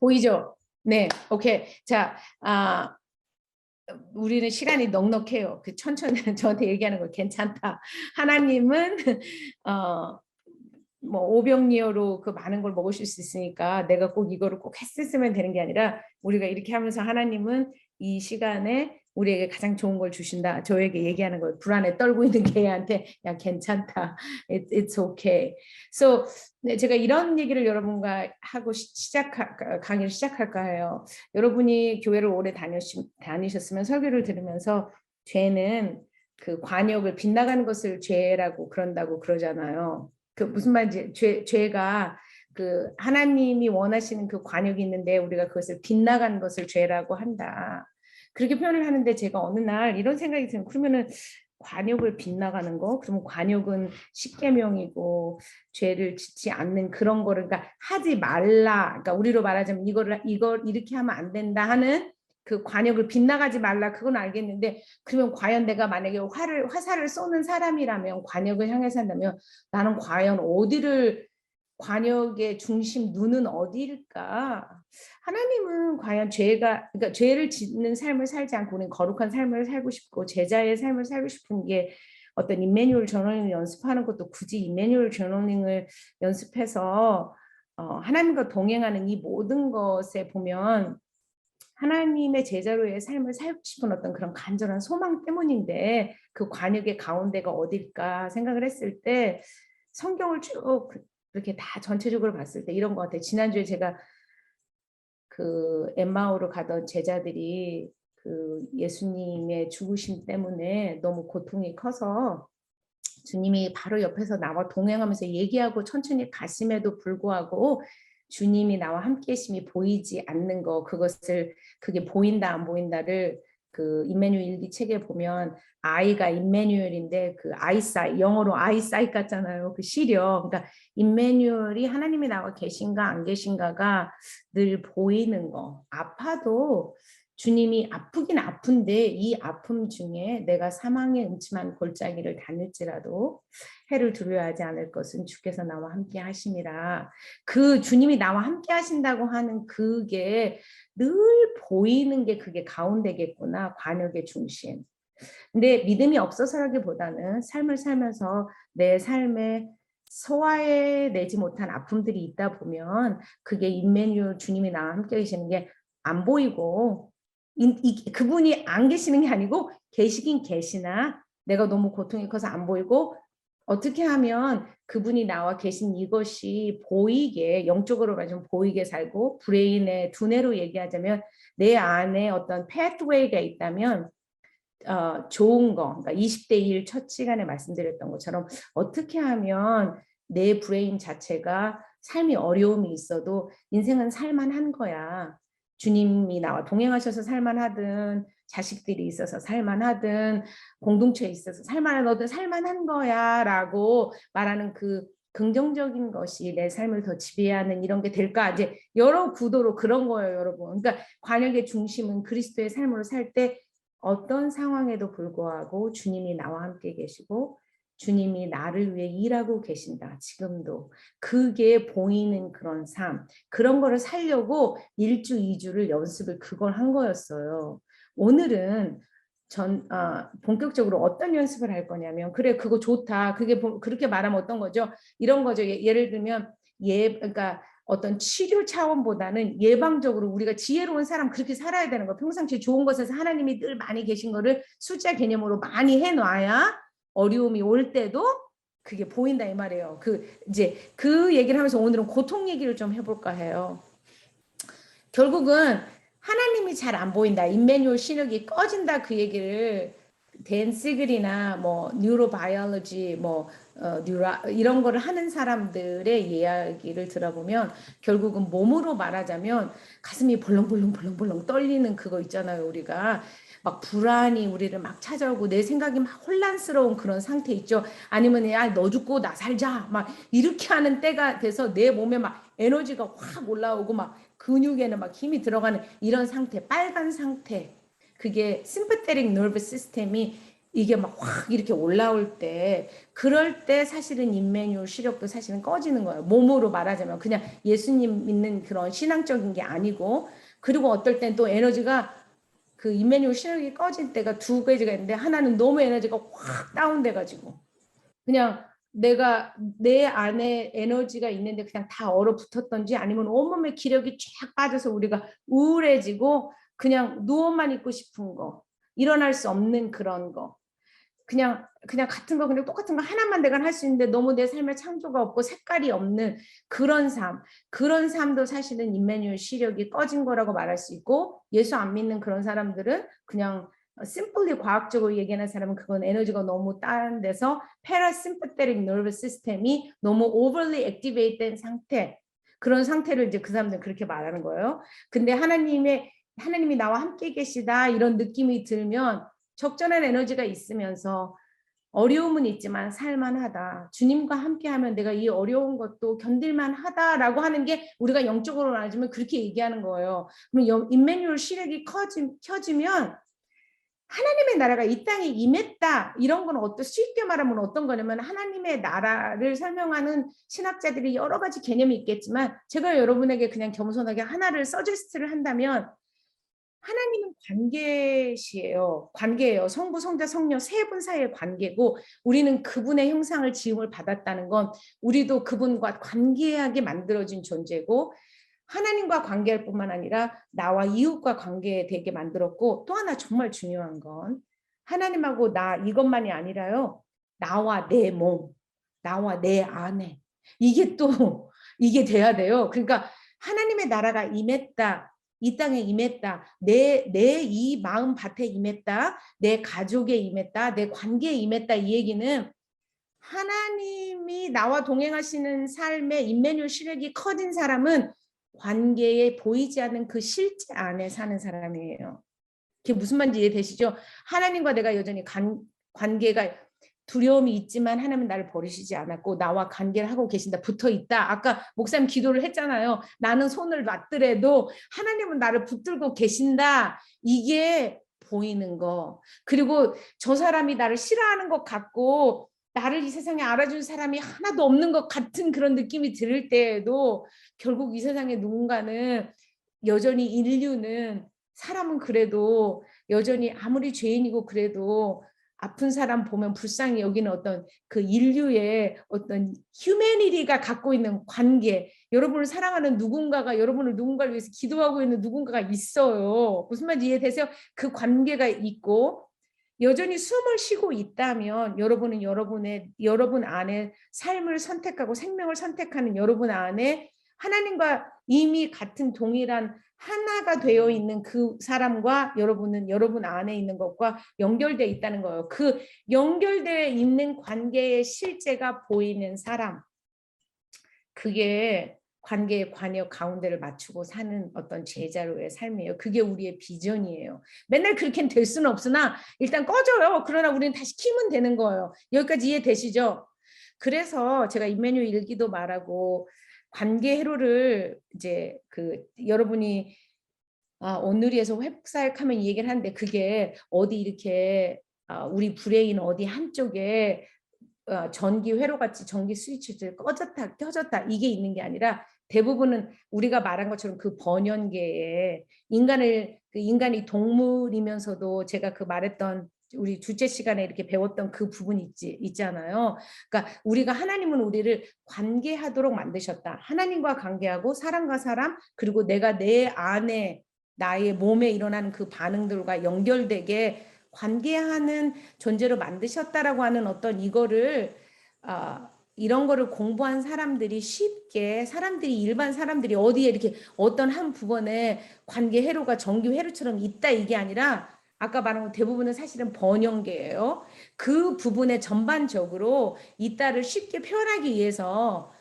보이죠? 네, 오케이. 자, 우리는 시간이 넉넉해요. 그 천천히 저한테 얘기하는 거 괜찮다. 하나님은 뭐 오병이어로 그 많은 걸 먹으실 수 있으니까 내가 꼭 이거를 꼭 했으면 되는 게 아니라 우리가 이렇게 하면서 하나님은 이 시간에 우리에게 가장 좋은 걸 주신다. 저에게 얘기하는 거예요. 불안에 떨고 있는 개한테 야 괜찮다. It's okay. So 네, 제가 이런 얘기를 여러분과 하고 강의를 시작할까 해요. 여러분이 교회를 오래 다니셨으면 설교를 들으면서 죄는 그 관역을 빗나가는 것을 죄라고 그런다고 그러잖아요. 그 무슨 말인지 죄가 그 하나님이 원하시는 그 관역이 있는데 우리가 그것을 빗나가는 것을 죄라고 한다. 그렇게 표현을 하는데 제가 어느 날 이런 생각이 드는 그러면은 관역을 빗나가는 거 그러면 관역은 십계명이고 죄를 짓지 않는 그런 거를 그러니까 하지 말라. 그러니까 우리로 말하자면 이걸 이렇게 하면 안 된다 하는 그 관역을 빗나가지 말라 그건 알겠는데 그러면 과연 내가 만약에 화살을 쏘는 사람이라면 관역을 향해서 한다면 나는 과연 어디를 관역의 중심 눈은 어디일까? 하나님은 과연 그러니까 죄를 짓는 삶을 살지 않고 우리는 거룩한 삶을 살고 싶고 제자의 삶을 살고 싶은 게 어떤 임매뉴얼 저널링을 연습하는 것도 굳이 임매뉴얼 저널링을 연습해서 하나님과 동행하는 이 모든 것에 보면 하나님의 제자로의 삶을 살고 싶은 어떤 그런 간절한 소망 때문인데 그 관역의 가운데가 어딜까 생각을 했을 때 성경을 쭉 이렇게 다 전체적으로 봤을 때 이런 것 같아요. 지난주에 제가 그 엠마오로 가던 제자들이 그 예수님의 죽으심 때문에 너무 고통이 커서 주님이 바로 옆에서 나와 동행하면서 얘기하고 천천히 가심에도 불구하고 주님이 나와 함께 계심이 보이지 않는 거 그게 보인다 안 보인다를 그 임마누엘 일기 책에 보면 아이가 임마누엘인데 그 아이사이 영어로 아이사이 같잖아요. 그 시력. 그러니까 임마누엘이 하나님이 나와 계신가 안 계신가가 늘 보이는 거. 아파도 주님이 아프긴 아픈데 이 아픔 중에 내가 사망의 음침한 골짜기를 다닐지라도 해를 두려워하지 않을 것은 주께서 나와 함께 하심이라. 그 주님이 나와 함께 하신다고 하는 그게 늘 보이는 게 그게 가운데겠구나. 관역의 중심. 근데 믿음이 없어서라기보다는 삶을 살면서 내 삶에 소화해내지 못한 아픔들이 있다 보면 그게 임마누엘 주님이 나와 함께 계시는 게 안 보이고 그분이 안 계시는 게 아니고 계시긴 계시나 내가 너무 고통이 커서 안 보이고 어떻게 하면 그분이 나와 계신 이것이 보이게 영적으로 말하면 보이게 살고 브레인의 두뇌로 얘기하자면 내 안에 어떤 패스웨이가 있다면 좋은 거 그러니까 20대 1 첫 시간에 말씀드렸던 것처럼 어떻게 하면 내 브레인 자체가 삶이 어려움이 있어도 인생은 살만한 거야. 주님이 나와 동행하셔서 살만하든 자식들이 있어서 살만하든 공동체에 있어서 살만하든 살만한 거야 라고 말하는 그 긍정적인 것이 내 삶을 더 지배하는 이런 게 될까 이제 여러 구도로 그런 거예요 여러분. 그러니까 관역의 중심은 그리스도의 삶으로 살 때 어떤 상황에도 불구하고 주님이 나와 함께 계시고 주님이 나를 위해 일하고 계신다. 지금도. 그게 보이는 그런 삶. 그런 거를 살려고 1주, 2주를 연습을 그걸 한 거였어요. 오늘은 본격적으로 어떤 연습을 할 거냐면 그래 그거 좋다. 그렇게 말하면 어떤 거죠? 이런 거죠. 예를 들면 그러니까 어떤 치료 차원보다는 예방적으로 우리가 지혜로운 사람 그렇게 살아야 되는 거. 평상시에 좋은 것에서 하나님이 늘 많이 계신 거를 숫자 개념으로 많이 해놔야 어려움이 올 때도 그게 보인다 이 말이에요. 이제 그 얘기를 하면서 오늘은 고통 얘기를 좀 해볼까 해요. 결국은 하나님이 잘 안 보인다. 임마누엘 신역이 꺼진다 그 얘기를 댄 시글이나 뭐 뉴로바이올로지 이런 거를 하는 사람들의 이야기를 들어보면 결국은 몸으로 말하자면 가슴이 벌렁벌렁 떨리는 그거 있잖아요. 우리가 막 불안이 우리를 막 찾아오고 내 생각이 막 혼란스러운 그런 상태 있죠. 아니면 야 너 죽고 나 살자 막 이렇게 하는 때가 돼서 내 몸에 막 에너지가 확 올라오고 막 근육에는 막 힘이 들어가는 이런 상태, 빨간 상태. 그게 심파테릭 너브 시스템이 이게 막 확 이렇게 올라올 때 그럴 때 사실은 임마누엘 시력도 사실은 꺼지는 거예요. 몸으로 말하자면 그냥 예수님 믿는 그런 신앙적인 게 아니고 그리고 어떨 땐 또 에너지가 그 임마누엘 시력이 꺼질 때가 두 가지가 있는데 하나는 너무 에너지가 확 다운돼 가지고 그냥 내가 내 안에 에너지가 있는데 그냥 다 얼어붙었던지 아니면 온몸에 기력이 쫙 빠져서 우리가 우울해지고 그냥 누워만 있고 싶은 거 일어날 수 없는 그런 거 그냥 같은 거 그냥 똑같은 거 하나만 내가 할 수 있는데 너무 내 삶에 창조가 없고 색깔이 없는 그런 삶 그런 삶도 사실은 임마누엘 시력이 꺼진 거라고 말할 수 있고 예수 안 믿는 그런 사람들은 그냥 심플리 과학적으로 얘기하는 사람은 그건 에너지가 너무 다운돼서 parasympathetic nervous system이 너무 overly activate 된 상태 그런 상태를 이제 그 사람들은 그렇게 말하는 거예요. 근데 하나님이 나와 함께 계시다 이런 느낌이 들면 적절한 에너지가 있으면서 어려움은 있지만 살만하다. 주님과 함께하면 내가 이 어려운 것도 견딜만하다라고 하는 게 우리가 영적으로 말하자면 그렇게 얘기하는 거예요. 그럼 임마누엘 시력이 켜지면 하나님의 나라가 이 땅에 임했다. 이런 건 쉽게 말하면 어떤 거냐면 하나님의 나라를 설명하는 신학자들이 여러 가지 개념이 있겠지만 제가 여러분에게 그냥 겸손하게 하나를 서제스트를 한다면 하나님은 관계예요. 성부, 성자, 성령 세 분 사이의 관계고 우리는 그분의 형상을 지음을 받았다는 건 우리도 그분과 관계하게 만들어진 존재고 하나님과 관계할 뿐만 아니라 나와 이웃과 관계되게 만들었고 또 하나 정말 중요한 건 하나님하고 나 이것만이 아니라요. 나와 내 몸, 나와 내 안에 이게 또 이게 돼야 돼요. 그러니까 하나님의 나라가 임했다. 이 땅에 임했다. 내 이 마음 밭에 임했다. 내 가족에 임했다. 내 관계에 임했다. 이 얘기는 하나님이 나와 동행하시는 삶의 임마누엘 시력이 커진 사람은 관계에 보이지 않는 그 실제 안에 사는 사람이에요. 그게 무슨 말인지 이해되시죠? 하나님과 내가 여전히 관계가 두려움이 있지만 하나님은 나를 버리시지 않았고 나와 관계를 하고 계신다. 붙어 있다. 아까 목사님 기도를 했잖아요. 나는 손을 놨더라도 하나님은 나를 붙들고 계신다. 이게 보이는 거. 그리고 저 사람이 나를 싫어하는 것 같고 나를 이 세상에 알아준 사람이 하나도 없는 것 같은 그런 느낌이 들을 때에도 결국 이 세상에 누군가는 여전히 인류는 사람은 그래도 여전히 아무리 죄인이고 그래도 아픈 사람 보면 불쌍히 여기는 어떤 그 인류의 어떤 휴메니티가 갖고 있는 관계 여러분을 사랑하는 누군가가 여러분을 누군가를 위해서 기도하고 있는 누군가가 있어요. 무슨 말인지 이해되세요? 그 관계가 있고 여전히 숨을 쉬고 있다면 여러분은 여러분 안에 삶을 선택하고 생명을 선택하는 여러분 안에 하나님과 이미 같은 동일한 하나가 되어 있는 그 사람과 여러분은 여러분 안에 있는 것과 연결되어 있다는 거예요. 그 연결되어 있는 관계의 실제가 보이는 사람. 그게 관계의 관여 가운데를 맞추고 사는 어떤 제자로의 삶이에요. 그게 우리의 비전이에요. 맨날 그렇게는 될 수는 없으나 일단 꺼져요. 그러나 우리는 다시 키면 되는 거예요. 여기까지 이해되시죠? 그래서 제가 임마누엘 일기도 말하고 관계 회로를 이제 여러분이 온누리에서 회복사역하면 이 얘기를 하는데 그게 어디 이렇게 우리 브레인 어디 한쪽에 전기 회로같이 전기 스위치들 꺼졌다 켜졌다 이게 있는 게 아니라 대부분은 우리가 말한 것처럼 그 번연계에 인간이 동물이면서도 제가 말했던 우리 둘째 시간에 이렇게 배웠던 그 부분이 있잖아요. 그러니까 우리가 하나님은 우리를 관계하도록 만드셨다. 하나님과 관계하고 사람과 사람 그리고 내가 내 안에 나의 몸에 일어나는 그 반응들과 연결되게 관계하는 존재로 만드셨다라고 하는 어떤 이거를 이런 거를 공부한 사람들이 일반 사람들이 어디에 이렇게 어떤 한 부분에 관계 회로가 정기 회로처럼 있다 이게 아니라 아까 말한 대부분은 사실은 번영계예요. 그 부분에 전반적으로 있다를 쉽게 표현하기 위해서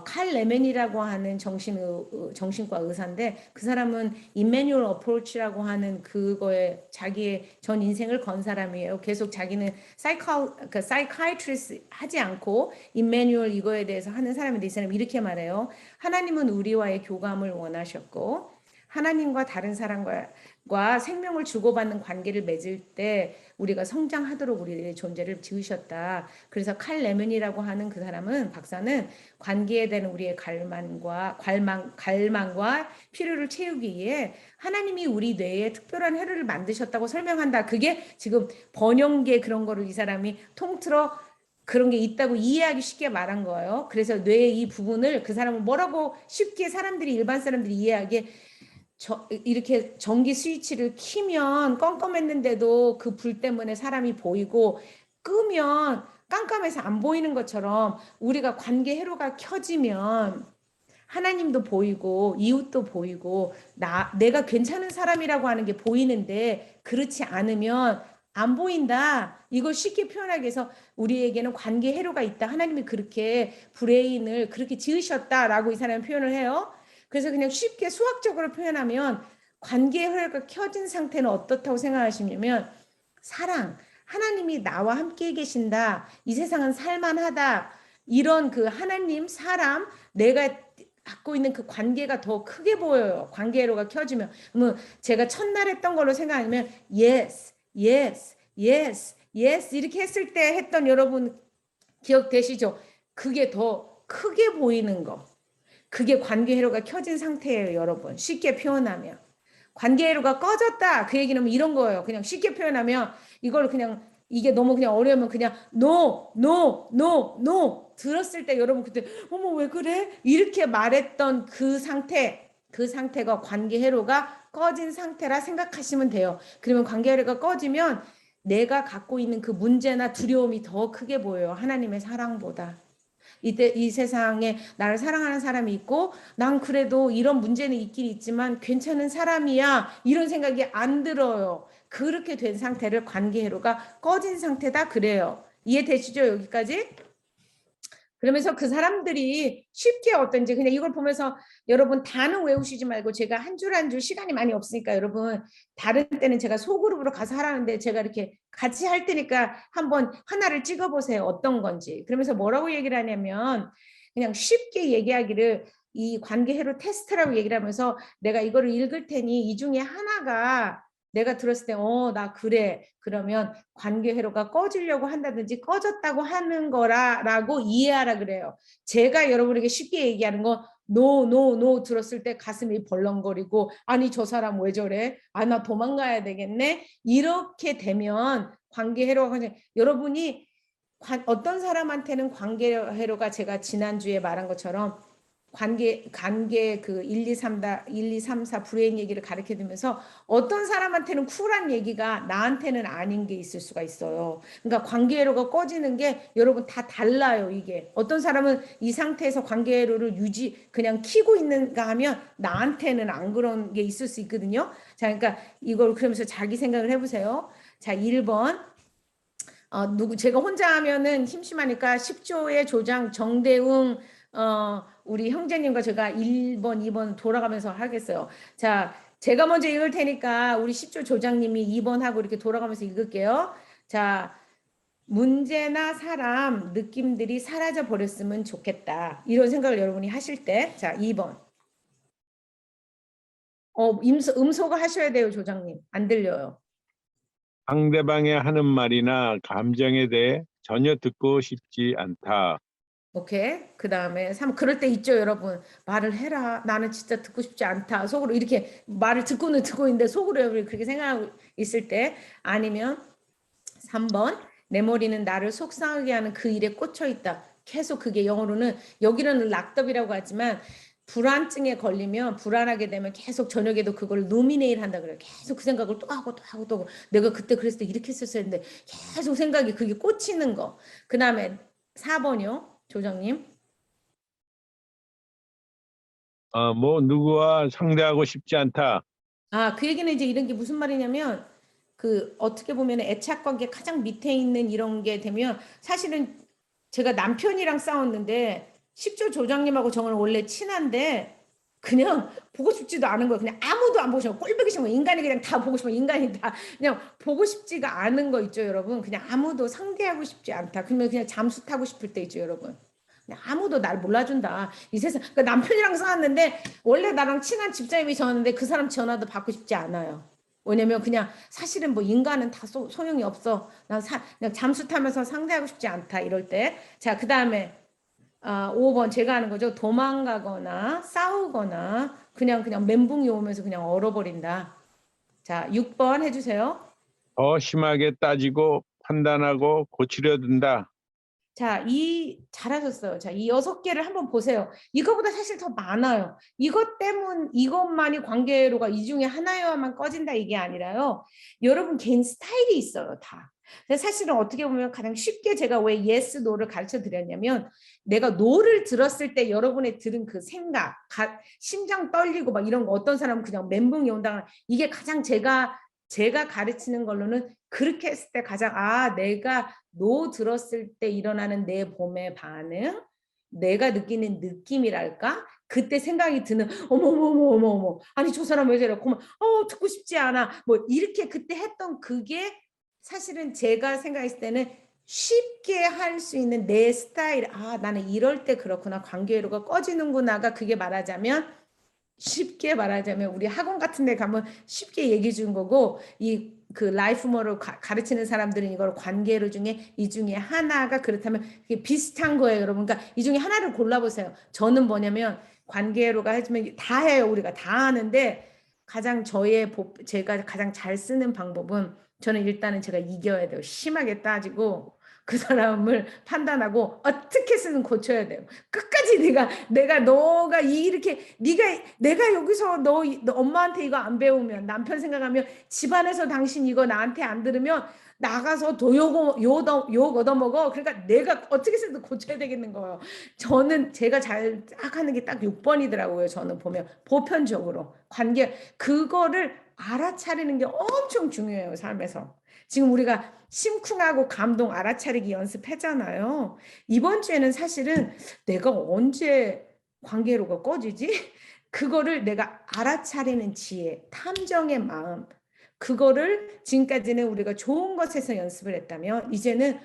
칼 레멘이라고 하는 정신과 의사인데 그 사람은 임마누엘 어프로치라고 하는 그거에 자기의 전 인생을 건 사람이에요. 계속 자기는 사이카이트리스트 하지 않고 임마누엘 이거에 대해서 하는 사람인데 이 사람이 이렇게 말해요. 하나님은 우리와의 교감을 원하셨고 하나님과 다른 사람과 생명을 주고받는 관계를 맺을 때 우리가 성장하도록 우리의 존재를 지으셨다. 그래서 칼 레몬이라고 하는 그 사람은 박사는 관계에 대한 우리의 갈망과 필요를 채우기 위해 하나님이 우리 뇌에 특별한 회로를 만드셨다고 설명한다. 그게 지금 번영계 그런 거를 이 사람이 통틀어 그런 게 있다고 이해하기 쉽게 말한 거예요. 그래서 뇌의 이 부분을 그 사람은 뭐라고 쉽게 사람들이 일반 사람들이 이해하기에 이렇게 전기 스위치를 키면 껌껌했는데도 그 불 때문에 사람이 보이고 끄면 깜깜해서 안 보이는 것처럼 우리가 관계 회로가 켜지면 하나님도 보이고 이웃도 보이고 내가 괜찮은 사람이라고 하는 게 보이는데 그렇지 않으면 안 보인다. 이걸 쉽게 표현하기 위해서 우리에게는 관계 회로가 있다. 하나님이 그렇게 브레인을 그렇게 지으셨다라고 이 사람은 표현을 해요. 그래서 그냥 쉽게 수학적으로 표현하면 관계 회로가 켜진 상태는 어떻다고 생각하시냐면 사랑, 하나님이 나와 함께 계신다. 이 세상은 살만하다. 이런 그 하나님, 사람, 내가 갖고 있는 그 관계가 더 크게 보여요. 관계로가 켜지면. 그러면 제가 첫날 했던 걸로 생각하면 yes, yes, yes, yes 이렇게 했을 때 했던 여러분 기억되시죠? 그게 더 크게 보이는 거. 그게 관계 회로가 켜진 상태예요, 여러분. 쉽게 표현하면. 관계 회로가 꺼졌다. 그 얘기는 이런 거예요. 그냥 쉽게 표현하면 이걸 그냥 이게 너무 그냥 어려우면 그냥 no, no, no, no 들었을 때 여러분 그때 어머 왜 그래? 이렇게 말했던 그 상태가 관계 회로가 꺼진 상태라 생각하시면 돼요. 그러면 관계 회로가 꺼지면 내가 갖고 있는 그 문제나 두려움이 더 크게 보여요. 하나님의 사랑보다. 이때 이 세상에 나를 사랑하는 사람이 있고 난 그래도 이런 문제는 있긴 있지만 괜찮은 사람이야 이런 생각이 안 들어요. 그렇게 된 상태를 관계 회로가 꺼진 상태다 그래요. 이해되시죠 여기까지? 그러면서 그 사람들이 쉽게 어떤지 그냥 이걸 보면서 여러분 다는 외우시지 말고 제가 한 줄 한 줄 시간이 많이 없으니까 여러분 다른 때는 제가 소그룹으로 가서 하라는데 제가 이렇게 같이 할 테니까 한번 하나를 찍어보세요. 어떤 건지. 그러면서 뭐라고 얘기를 하냐면 그냥 쉽게 얘기하기를 이 관계 회로 테스트라고 얘기를 하면서 내가 이거를 읽을 테니 이 중에 하나가 내가 들었을 때 나 그래. 그러면 관계 회로가 꺼지려고 한다든지 꺼졌다고 하는 거라고 이해하라 그래요. 제가 여러분에게 쉽게 얘기하는 건 노, 노, 노 들었을 때 가슴이 벌렁거리고 아니 저 사람 왜 저래? 아, 나 도망가야 되겠네? 이렇게 되면 관계 회로가 여러분이 어떤 사람한테는 관계 회로가 제가 지난주에 말한 것처럼 관계 그 1, 2, 3, 4 브레인 얘기를 가르쳐 주면서 어떤 사람한테는 쿨한 얘기가 나한테는 아닌 게 있을 수가 있어요. 그러니까 관계회로가 꺼지는 게 여러분 다 달라요. 이게 어떤 사람은 이 상태에서 관계회로를 그냥 키고 있는가 하면 나한테는 안 그런 게 있을 수 있거든요. 자, 그러니까 이걸 그러면서 자기 생각을 해보세요. 자, 1번 제가 혼자 하면은 심심하니까 10조의 조장 정대웅 우리 형제님과 제가 1번, 2번 돌아가면서 하겠어요. 자, 제가 먼저 읽을 테니까 우리 10조 조장님이 2번 하고 이렇게 돌아가면서 읽을게요. 자, 문제나 사람, 느낌들이 사라져 버렸으면 좋겠다. 이런 생각을 여러분이 하실 때, 자, 2번. 음소거 하셔야 돼요, 조장님. 안 들려요. 상대방의 하는 말이나 감정에 대해 전혀 듣고 싶지 않다. 오케이. 그 다음에 3 그럴 때 있죠 여러분. 말을 해라. 나는 진짜 듣고 싶지 않다. 속으로 이렇게 말을 듣고는 듣고 있는데 속으로 여러분이 그렇게 생각하고 있을 때 아니면 3번 내 머리는 나를 속상하게 하는 그 일에 꽂혀 있다. 계속 그게 영어로는 여기는 락덥이라고 하지만 불안증에 걸리면 불안하게 되면 계속 저녁에도 그걸 노미네일 한다 그래요. 계속 그 생각을 또 하고 또 하고 또 하고 내가 그때 그랬을 때 이렇게 했었어야 했는데 계속 생각이 그게 꽂히는 거. 그 다음에 4번이요. 조정님. 누구와 상대하고 싶지 않다. 그 얘기는 이제 이런 게 무슨 말이냐면 그 어떻게 보면 애착 관계 가장 밑에 있는 이런 게 되면 사실은 제가 남편이랑 싸웠는데 10조 조장님하고 저는 원래 친한데 그냥 보고 싶지도 않은 거예요. 그냥 아무도 안 보고 싶어. 꼴보기 싫은 거. 인간이 그냥 다 보고 싶어. 인간이 다 그냥 보고 싶지가 않은 거 있죠, 여러분. 그냥 아무도 상대하고 싶지 않다. 그러면 그냥 잠수 타고 싶을 때 있죠, 여러분. 아무도 날 몰라준다. 이 세상. 그러니까 남편이랑 싸웠는데 원래 나랑 친한 집사님이 전화했는데 그 사람 전화도 받고 싶지 않아요. 왜냐면 그냥 사실은 뭐 인간은 다 소용이 없어. 그냥 잠수 타면서 상대하고 싶지 않다. 이럴 때. 자, 그 다음에 5번 제가 하는 거죠. 도망가거나 싸우거나 그냥 멘붕이 오면서 그냥 얼어버린다. 자, 6번 해주세요. 더 심하게 따지고 판단하고 고치려 든다. 자, 잘하셨어요. 자, 이 6개를 한번 보세요. 이거보다 사실 더 많아요. 이것만이 관계로가 이 중에 하나여야만 꺼진다 이게 아니라요. 여러분 개인 스타일이 있어요, 다. 사실은 어떻게 보면 가장 쉽게 제가 왜 yes, no를 가르쳐 드렸냐면 내가 no를 들었을 때 여러분의 들은 그 생각, 심장 떨리고 막 이런 거 어떤 사람은 그냥 멘붕이 온다. 이게 가장 제가 가르치는 걸로는 그렇게 했을 때 가장 내가 노 들었을 때 일어나는 내 몸의 반응, 내가 느끼는 느낌이랄까? 그때 생각이 드는 어머 아니 저 사람 왜 저래? 그만 듣고 싶지 않아. 뭐 이렇게 그때 했던 그게 사실은 제가 생각했을 때는 쉽게 할 수 있는 내 스타일. 나는 이럴 때 그렇구나. 관계로가 꺼지는구나가 그게 말하자면 쉽게 말하자면 우리 학원 같은 데 가면 쉽게 얘기해 준 거고 그 라이프모를 가르치는 사람들은 이걸 관계로 중에 이 중에 하나가 그렇다면 이게 비슷한 거예요, 여러분. 그러니까 이 중에 하나를 골라보세요. 저는 뭐냐면 관계로가 해주면 다 해요. 우리가 다 하는데 가장 제가 가장 잘 쓰는 방법은 저는 일단은 제가 이겨야 돼요. 심하게 따지고 그 사람을 판단하고 어떻게 쓰는 고쳐야 돼요. 끝까지 너가 이렇게 내가 여기서 너 엄마한테 이거 안 배우면 남편 생각하면 집안에서 당신 이거 나한테 안 들으면 나가서 욕 얻어먹어. 그러니까 내가 어떻게 해서든 고쳐야 되겠는 거예요. 저는 제가 잘 하는 게 딱 6번이더라고요. 저는 보면 보편적으로 그거를 알아차리는 게 엄청 중요해요. 삶에서. 지금 우리가 심쿵하고 감동 알아차리기 연습했잖아요. 이번 주에는 사실은 내가 언제 관계로가 꺼지지? 그거를 내가 알아차리는 지혜, 탐정의 마음, 그거를 지금까지는 우리가 좋은 것에서 연습을 했다면 이제는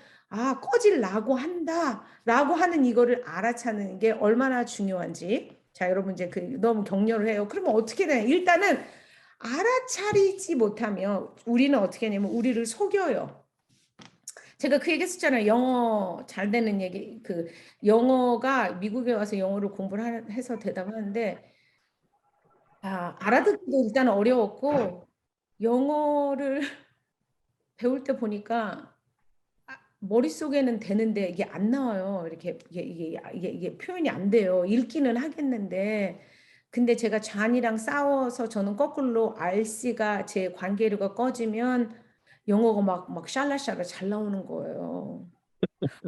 꺼질라고 한다라고 하는 이거를 알아차는 게 얼마나 중요한지. 자, 여러분 이제 너무 격려를 해요. 그러면 어떻게 되냐? 일단은 알아차리지 못하면 우리는 어떻게 하냐면 우리를 속여요. 제가 그 얘기 했었잖아요. 영어 잘 되는 얘기. 영어가 미국에 와서 영어를 공부를 해서 대답하는데 알아듣기도 일단 어려웠고 영어를 배울 때 보니까 머릿속에는 되는데 이게 안 나와요. 이렇게 이게 표현이 안 돼요. 읽기는 하겠는데 근데 제가 잔이랑 싸워서 저는 거꾸로 RC가 제 관계류가 꺼지면 영어가 막 샬라샬라 잘 나오는 거예요.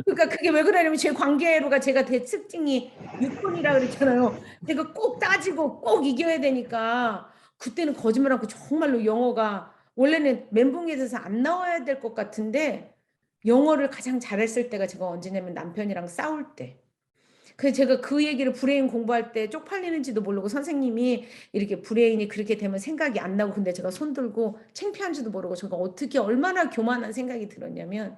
그러니까 그게 왜 그러냐면 제 관계로가 제가 특징이 6번이라 그랬잖아요. 제가 꼭 따지고 꼭 이겨야 되니까 그때는 거짓말하고 정말로 영어가 원래는 멘붕에 대해서 안 나와야 될 것 같은데 영어를 가장 잘했을 때가 제가 언제냐면 남편이랑 싸울 때. 그래서 제가 그 얘기를 브레인 공부할 때 쪽팔리는지도 모르고 선생님이 이렇게 브레인이 그렇게 되면 생각이 안 나고 근데 제가 손 들고 창피한지도 모르고 제가 어떻게 얼마나 교만한 생각이 들었냐면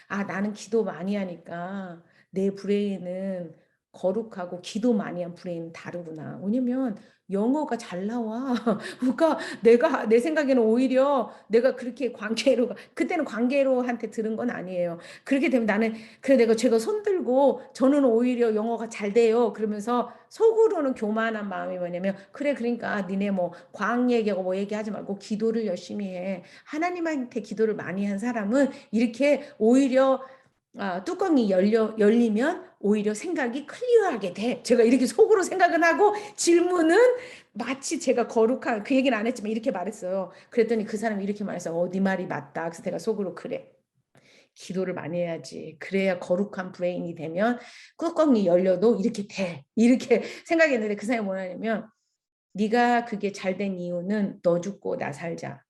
나는 기도 많이 하니까 내 브레인은 거룩하고 기도 많이 한 브레인은 다르구나. 왜냐면 영어가 잘 나와. 그러니까 내 생각에는 오히려 내가 그렇게 그때는 관계로한테 들은 건 아니에요. 그렇게 되면 나는 그래 제가 손 들고 저는 오히려 영어가 잘 돼요. 그러면서 속으로는 교만한 마음이 뭐냐면 그래 그러니까 니네 뭐 과학 얘기하고 뭐 얘기하지 말고 기도를 열심히 해. 하나님한테 기도를 많이 한 사람은 이렇게 오히려 뚜껑이 열리면 오히려 생각이 클리어하게 돼. 제가 이렇게 속으로 생각은 하고 질문은 마치 제가 거룩한 그 얘기는 안 했지만 이렇게 말했어요. 그랬더니 그 사람이 이렇게 말해서 네 말이 맞다. 그래서 제가 속으로 그래. 기도를 많이 해야지. 그래야 거룩한 브레인이 되면 뚜껑이 열려도 이렇게 돼. 이렇게 생각했는데 그 사람이 뭐냐면 네가 그게 잘 된 이유는 너 죽고 나 살자.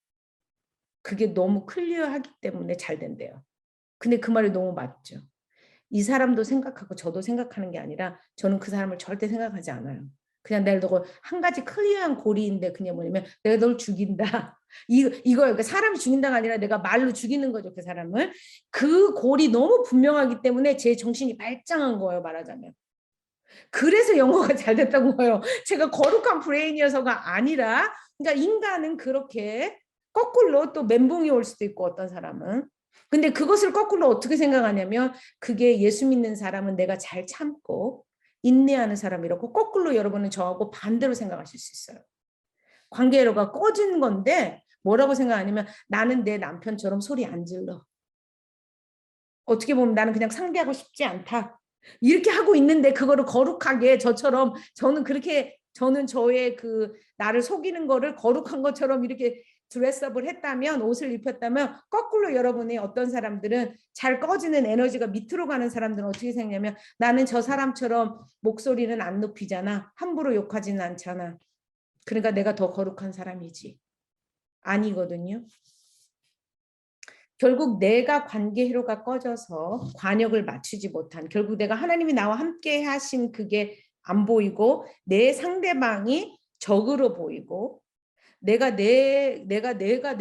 그게 너무 클리어하기 때문에 잘 된대요. 근데 그 말이 너무 맞죠. 이 사람도 생각하고 저도 생각하는 게 아니라 저는 그 사람을 절대 생각하지 않아요. 그냥 내가 너 한 가지 클리어한 고리인데 그냥 뭐냐면 내가 널 죽인다. 이거예요. 사람이 죽인다가 아니라 내가 말로 죽이는 거죠. 그 사람을. 그 골이 너무 분명하기 때문에 제 정신이 말짱한 거예요. 말하자면. 그래서 영어가 잘 됐던 거예요. 제가 거룩한 브레인이어서가 아니라, 그러니까 인간은 그렇게 거꾸로 또 멘붕이 올 수도 있고 어떤 사람은. 근데 그것을 거꾸로 어떻게 생각하냐면 그게 예수 믿는 사람은 내가 잘 참고 인내하는 사람이라고 거꾸로 여러분은 저하고 반대로 생각하실 수 있어요. 관계로가 꺼진 건데 뭐라고 생각하냐면 나는 내 남편처럼 소리 안 질러. 어떻게 보면 나는 그냥 상대하고 싶지 않다. 이렇게 하고 있는데 그거를 거룩하게 저처럼 저는 저의 그 나를 속이는 거를 거룩한 것처럼 이렇게 드레스업을 했다면 옷을 입혔다면 거꾸로 여러분의 어떤 사람들은 잘 꺼지는 에너지가 밑으로 가는 사람들은 어떻게 생각하냐면 나는 저 사람처럼 목소리는 안 높이잖아. 함부로 욕하지는 않잖아. 그러니까 내가 더 거룩한 사람이지. 아니거든요. 결국 내가 관계 회로가 꺼져서 관역을 맞추지 못한 결국 내가 하나님이 나와 함께 하신 그게 안 보이고 내 상대방이 적으로 보이고 내가 내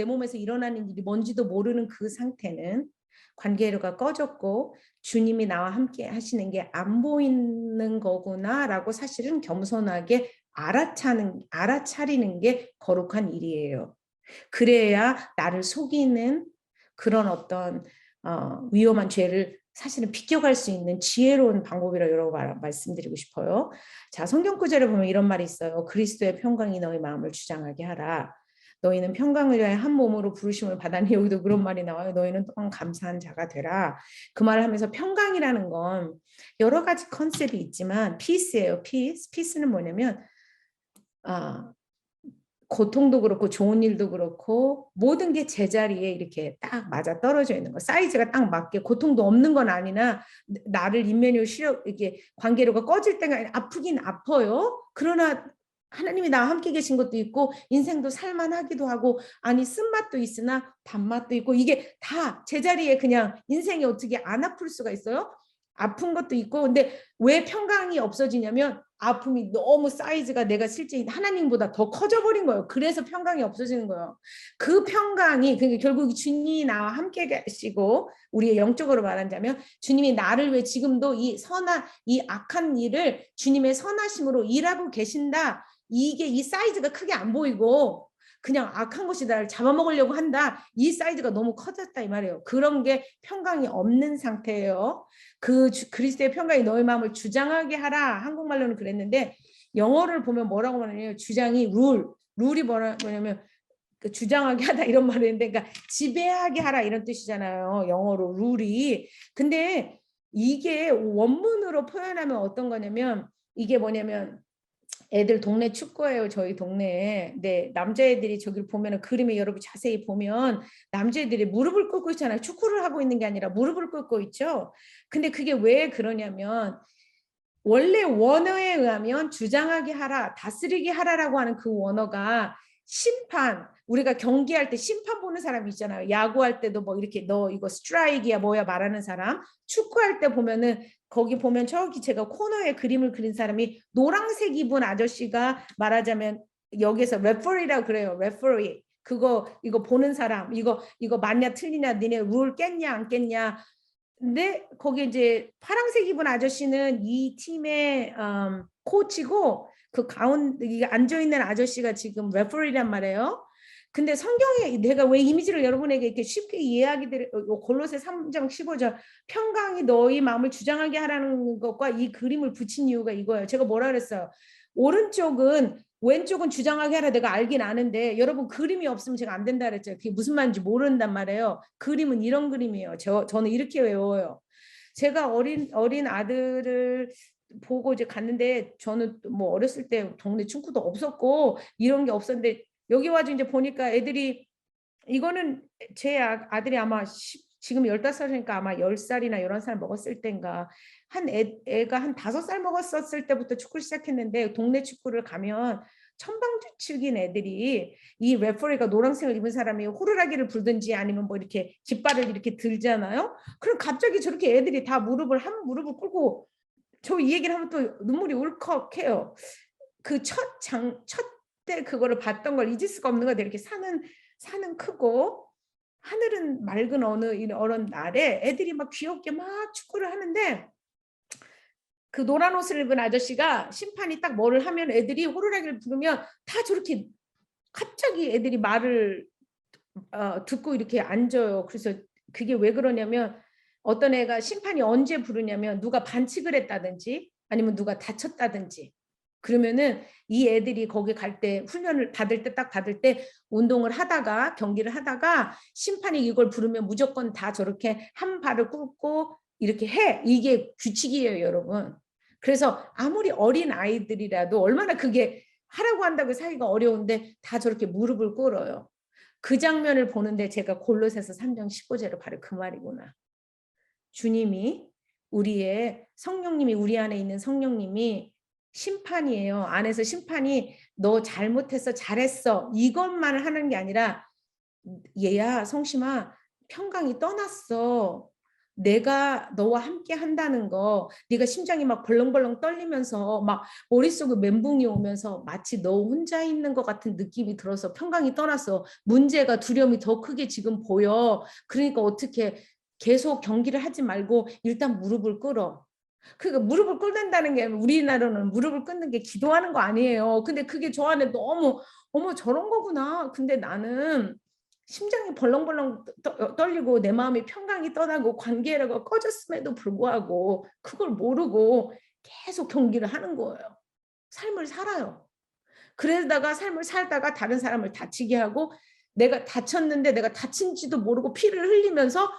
몸에서 일어나는 일이 뭔지도 모르는 그 상태는 관계 회로가 꺼졌고 주님이 나와 함께 하시는 게 안 보이는 거구나라고 사실은 겸손하게 알아차리는 게 거룩한 일이에요. 그래야 나를 속이는 그런 어떤 위험한 죄를 사실은 비껴갈 수 있는 지혜로운 방법이라고 여러분 말씀드리고 싶어요. 자, 성경 구절에 보면 이런 말이 있어요. 그리스도의 평강이 너희 마음을 주장하게 하라. 너희는 평강을 위하여 한 몸으로 부르심을 받았니? 여기도 그런 말이 나와요. 너희는 또한 감사한 자가 되라. 그 말을 하면서 평강이라는 건 여러 가지 컨셉이 있지만 피스예요. 피스는 뭐냐면 고통도 그렇고 좋은 일도 그렇고 모든 게 제자리에 이렇게 딱 맞아 떨어져 있는 거. 사이즈가 딱 맞게 고통도 없는 건 아니나 나를 인면으로 이렇게 관계로가 꺼질 때가 아프긴 아파요. 그러나 하나님이 나와 함께 계신 것도 있고 인생도 살만하기도 하고 아니 쓴맛도 있으나 단맛도 있고 이게 다 제자리에 그냥 인생이 어떻게 안 아플 수가 있어요? 아픈 것도 있고 근데 왜 평강이 없어지냐면 아픔이 너무 사이즈가 내가 실제 하나님보다 더 커져버린 거예요. 그래서 평강이 없어지는 거예요. 그 평강이 그러니까 결국 주님이 나와 함께 계시고 우리의 영적으로 말하자면 주님이 나를 왜 지금도 이 악한 일을 주님의 선하심으로 일하고 계신다. 이게 이 사이즈가 크게 안 보이고 그냥 악한 것이 나를 잡아먹으려고 한다. 이 사이즈가 너무 커졌다 이 말이에요. 그런 게 평강이 없는 상태예요. 그리스도의 평강이 너의 마음을 주장하게 하라. 한국말로는 그랬는데 영어를 보면 뭐라고 말하냐면 주장이 룰이 뭐냐면 그 주장하게 하다 이런 말을 했는데 그러니까 지배하게 하라 이런 뜻이잖아요. 영어로 룰이. 근데 이게 원문으로 표현하면 어떤 거냐면 이게 뭐냐면 애들 동네 축구예요. 저희 동네에. 네, 남자애들이 저기를 보면은 그림에 여러분 자세히 보면 남자애들이 무릎을 꿇고 있잖아요. 축구를 하고 있는 게 아니라 무릎을 꿇고 있죠. 근데 그게 왜 그러냐면 원래 원어에 의하면 주장하게 하라, 다스리게 하라라고 하는 그 원어가 심판, 우리가 경기할 때 심판 보는 사람 있잖아요. 야구할 때도 뭐 이렇게 너 이거 스트라이크야 뭐야 말하는 사람. 축구할 때 보면은 거기 보면 저기 제가 코너에 그림을 그린 사람이 노란색 입은 아저씨가 말하자면 여기서 레퍼리라고 그래요. 레퍼리. 이거 보는 사람 이거 맞냐 틀리냐 니네 룰 깼냐 안 깼냐 근데 거기 이제 파란색 입은 아저씨는 이 팀의 코치고 그 가운데 앉아 있는 아저씨가 지금 레퍼리란 말이에요. 근데 성경에 내가 왜 이미지를 여러분에게 이렇게 쉽게 이해하게 골로새 3장 15절 평강이 너희 마음을 주장하게 하라는 것과 이 그림을 붙인 이유가 이거예요. 제가 뭐라 그랬어요? 왼쪽은 주장하게 하라 내가 알긴 아는데 여러분 그림이 없으면 제가 안 된다 그랬죠. 그게 무슨 말인지 모른단 말이에요. 그림은 이런 그림이에요. 저는 이렇게 외워요. 제가 어린 아들을 보고 이제 갔는데 저는 뭐 어렸을 때 동네 축구도 없었고 이런 게 없었는데 여기 와서 이제 보니까 애들이 이거는 제 아들이 아마 지금 15살이니까 아마 10살이나 11살 먹었을 때인가 애가 한 5살 먹었을 때부터 축구를 시작했는데 동네 축구를 가면 천방지축인 애들이 이 레퍼리가 노란색을 입은 사람이 호루라기를 불든지 아니면 뭐 이렇게 깃발을 이렇게 들잖아요. 그럼 갑자기 저렇게 애들이 다 무릎을 꿇고 저 이 얘기를 하면 또 눈물이 울컥해요. 그 첫 때 그거를 봤던 걸 잊을 수가 없는 거예요. 이렇게 산은 크고 하늘은 맑은 어느 이런 날에 애들이 막 귀엽게 막 축구를 하는데 그 노란 옷을 입은 아저씨가 심판이 딱 뭐를 하면 애들이 호루라기를 부르면 다 저렇게 갑자기 애들이 말을 듣고 이렇게 앉아요. 그래서 그게 왜 그러냐면 어떤 애가 심판이 언제 부르냐면 누가 반칙을 했다든지 아니면 누가 다쳤다든지 그러면은 이 애들이 거기 갈 때 훈련을 받을 때 딱 받을 때 운동을 하다가 경기를 하다가 심판이 이걸 부르면 무조건 다 저렇게 한 발을 꿇고 이렇게 해. 이게 규칙이에요, 여러분. 그래서 아무리 어린 아이들이라도 얼마나 그게 하라고 한다고 하기가 어려운데 다 저렇게 무릎을 꿇어요. 그 장면을 보는데 제가 골로새서 3장 15절을 바로 그 말이구나. 주님이 우리의 성령님이 우리 안에 있는 성령님이 심판이에요. 안에서 심판이 너 잘못했어, 잘했어 이것만 하는 게 아니라 얘야 성심아 평강이 떠났어. 내가 너와 함께 한다는 거 네가 심장이 막 벌렁벌렁 떨리면서 막 머릿속에 멘붕이 오면서 마치 너 혼자 있는 것 같은 느낌이 들어서 평강이 떠났어. 문제가 두려움이 더 크게 지금 보여. 그러니까 어떻게 계속 경기를 하지 말고 일단 무릎을 꿇어. 그러니까 무릎을 꿇는다는 게 우리나라는 무릎을 꿇는 게 기도하는 거 아니에요. 근데 그게 저 안에 너무 어머 저런 거구나. 근데 나는 심장이 벌렁벌렁 떨리고 내 마음이 평강이 떠나고 관계가 꺼졌음에도 불구하고 그걸 모르고 계속 경기를 하는 거예요. 삶을 살아요. 그러다가 삶을 살다가 다른 사람을 다치게 하고 내가 다쳤는데 내가 다친지도 모르고 피를 흘리면서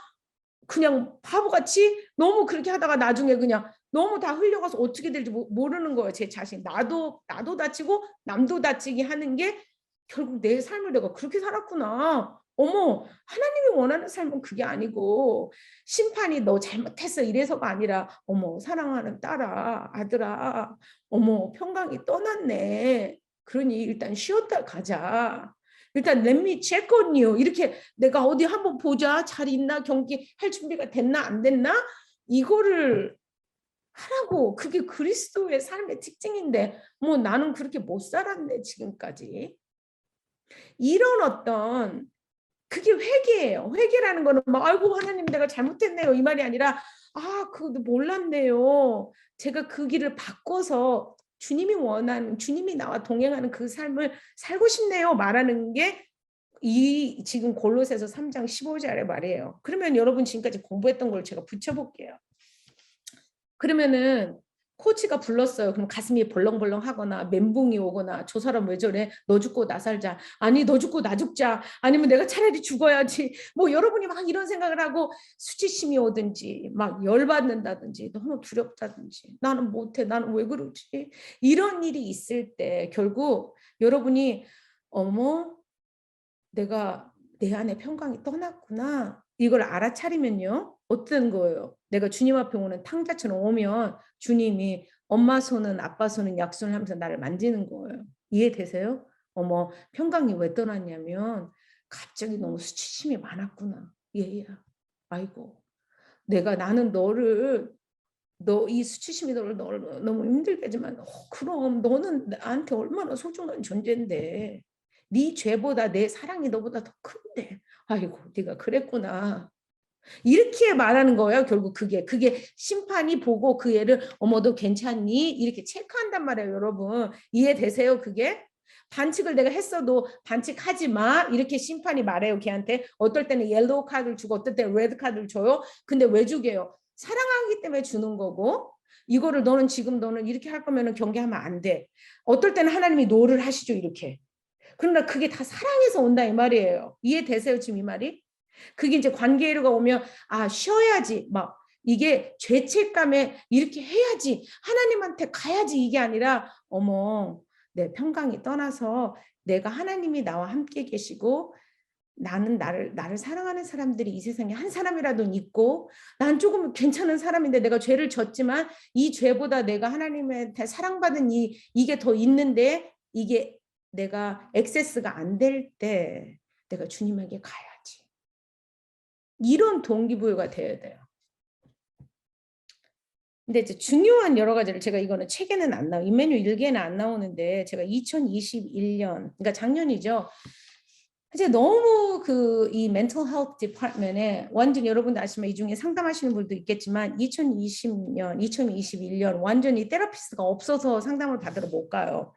그냥 바보같이 너무 그렇게 하다가 나중에 그냥 너무 다 흘려가서 어떻게 될지 모르는 거예요. 제 자신. 나도 다치고 남도 다치게 하는 게 결국 내 삶을 내가 그렇게 살았구나. 어머, 하나님이 원하는 삶은 그게 아니고 심판이 너 잘못했어 이래서가 아니라 어머, 사랑하는 딸아, 아들아, 어머, 평강이 떠났네. 그러니 일단 쉬었다 가자. 일단 let me check on you. 이렇게 내가 어디 한번 보자. 잘 있나? 경기 할 준비가 됐나? 안 됐나? 이거를 하라고. 그게 그리스도의 삶의 특징인데 뭐 나는 그렇게 못 살았네 지금까지. 이런 어떤 그게 회개예요. 회개라는 거는 막 아이고 하나님 내가 잘못했네요 이 말이 아니라 그거 몰랐네요. 제가 그 길을 바꿔서 주님이 원하는 주님이 나와 동행하는 그 삶을 살고 싶네요 말하는 게 이 지금 골로새서 3장 15절의 말이에요. 그러면 여러분 지금까지 공부했던 걸 제가 붙여볼게요. 그러면은 코치가 불렀어요. 그럼 가슴이 벌렁벌렁 하거나 멘붕이 오거나 저 사람 왜 저래? 너 죽고 나 살자. 아니 너 죽고 나 죽자. 아니면 내가 차라리 죽어야지. 뭐 여러분이 막 이런 생각을 하고 수치심이 오든지 막 열받는다든지 너무 두렵다든지 나는 못해. 나는 왜 그러지? 이런 일이 있을 때 결국 여러분이 어머 내가 내 안에 평강이 떠났구나. 이걸 알아차리면요. 어떤 거예요? 내가 주님 앞에 오는 탕자처럼 오면 주님이 엄마 손은 아빠 손은 약손을 하면서 나를 만지는 거예요. 이해되세요? 어머 평강이 왜 떠났냐면 갑자기 너무 수치심이 많았구나. 얘야. 아이고 나는 너를 너 이 수치심이 너를 너무 힘들게 하지만 그럼 너는 나한테 얼마나 소중한 존재인데 네 죄보다 내 사랑이 너보다 더 큰데 아이고 네가 그랬구나 이렇게 말하는 거예요. 결국 그게 심판이 보고 그 애를 어머 너 괜찮니 이렇게 체크한단 말이에요. 여러분 이해되세요? 그게 반칙을 내가 했어도 반칙하지 마 이렇게 심판이 말해요. 걔한테 어떨 때는 옐로우 카드를 주고 어떨 때는 레드 카드를 줘요. 근데 왜 주게요? 사랑하기 때문에 주는 거고 이거를 너는 이렇게 할 거면 경계하면 안 돼. 어떨 때는 하나님이 노를 하시죠 이렇게. 그러나 그게 다 사랑해서 온다 이 말이에요. 이해되세요 지금 이 말이? 그게 이제 관계가 오면 쉬어야지 막 이게 죄책감에 이렇게 해야지 하나님한테 가야지 이게 아니라 어머 내 평강이 떠나서 내가 하나님이 나와 함께 계시고 나는 나를 사랑하는 사람들이 이 세상에 한 사람이라도 있고 난 조금 괜찮은 사람인데 내가 죄를 졌지만 이 죄보다 내가 하나님한테 사랑받은 이게 더 있는데 이게 내가 액세스가 안 될 때 내가 주님에게 가야지. 이런 동기부여가 돼야 돼요. 근데 이제 중요한 여러 가지를 제가 이거는 책에는 안 나와요. 임마누엘 일기에는 안 나오는데 제가 2021년 그러니까 작년이죠. 이제 너무 이 mental health department에 완전 여러분들 아시면 이 중에 상담하시는 분도 있겠지만 2020년, 2021년 완전히 테라피스트가 없어서 상담을 받으러 못 가요.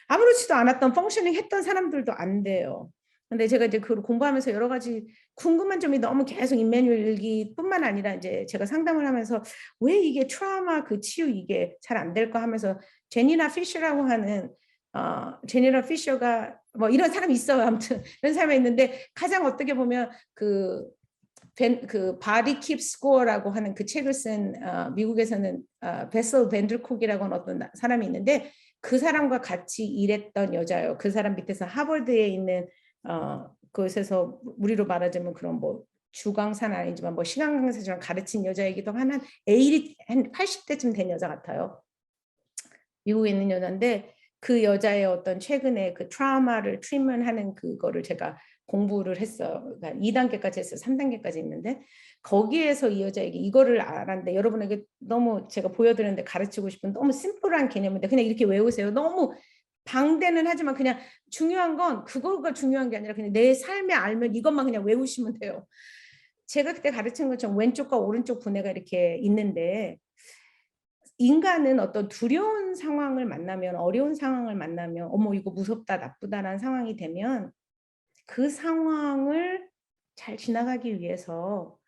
아무렇지도 않았던 펑셔닝 했던 사람들도 안 돼요. 근데 제가 이제 그걸 공부하면서 여러 가지 궁금한 점이 너무 계속 인매뉴얼 일기뿐만 아니라 이제 제가 상담을 하면서 왜 이게 트라우마 치유 이게 잘 안 될까 하면서 제니나 피셔라고 하는 제니나 피셔가 뭐 이런 사람이 있어요. 아무튼 이런 사람이 있는데 가장 어떻게 보면 바디 킵 스코어라고 하는 그 책을 쓴 미국에서는 베슬 벤들콕이라고 하는 어떤 사람이 있는데 그 사람과 같이 일했던 여자예요. 그 사람 밑에서 하버드에 있는 그곳에서 우리로 말하자면 그런 뭐 주강사는 아니지만 뭐 시간 강사처럼 가르친 여자이기도 한 80대쯤 된 여자 같아요. 미국에 있는 여자인데 그 여자의 어떤 최근에 그 트라우마를 트리트먼하는 그거를 제가 공부를 했어요. 그러니까 2단계까지 했어요. 3단계까지 있는데 거기에서 이 여자에게 이거를 알았는데 여러분에게 너무 제가 보여드렸는데 가르치고 싶은 너무 심플한 개념인데 그냥 이렇게 외우세요. 너무 방대는 하지만 그냥 중요한 건 그거가 중요한 게 아니라 그냥 내 삶에 알면 이것만 그냥 외우시면 돼요. 제가 그때 가르친 것처럼 왼쪽과 오른쪽 분해가 이렇게 있는데 인간은 어떤 두려운 상황을 만나면 어려운 상황을 만나면 어머 이거 무섭다 나쁘다라는 상황이 되면 그 상황을 잘 지나가기 위해서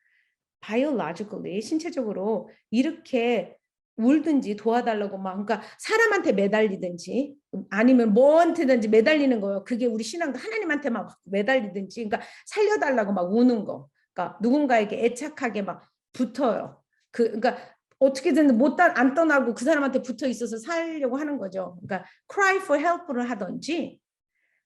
biologically 신체적으로 이렇게 울든지 도와달라고 막 그러니까 사람한테 매달리든지 아니면 뭐한테든지 매달리는 거예요. 그게 우리 신앙도 하나님한테 막 매달리든지 그러니까 살려달라고 막 우는 거. 그러니까 누군가에게 애착하게 막 붙어요. 그러니까 어떻게든 안 떠나고 그 사람한테 붙어 있어서 살려고 하는 거죠. 그러니까 cry for help를 하든지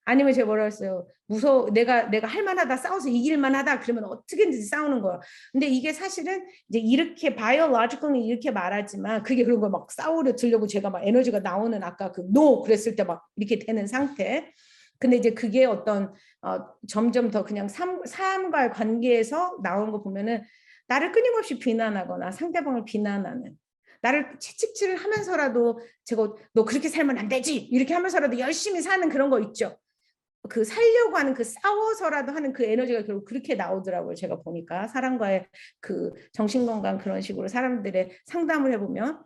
아니면 제가 뭐라 했어요. 무서워 내가 할 만하다 싸워서 이길 만하다 그러면 어떻게든지 싸우는 거예요. 근데 이게 사실은 이제 이렇게 biologically 이렇게 말하지만 그게 그런 거 막 싸우려 들려고 제가 막 에너지가 나오는 아까 no 그랬을 때 막 이렇게 되는 상태. 근데 이제 그게 어떤 점점 더 그냥 삶과의 관계에서 나온 거 보면은 나를 끊임없이 비난하거나 상대방을 비난하는 나를 채찍질을 하면서라도 제가 너 그렇게 살면 안 되지 이렇게 하면서라도 열심히 사는 그런 거 있죠. 그 살려고 하는 그 싸워서라도 하는 그 에너지가 결국 그렇게 나오더라고요. 제가 보니까 사람과의 그 정신건강 그런 식으로 사람들의 상담을 해보면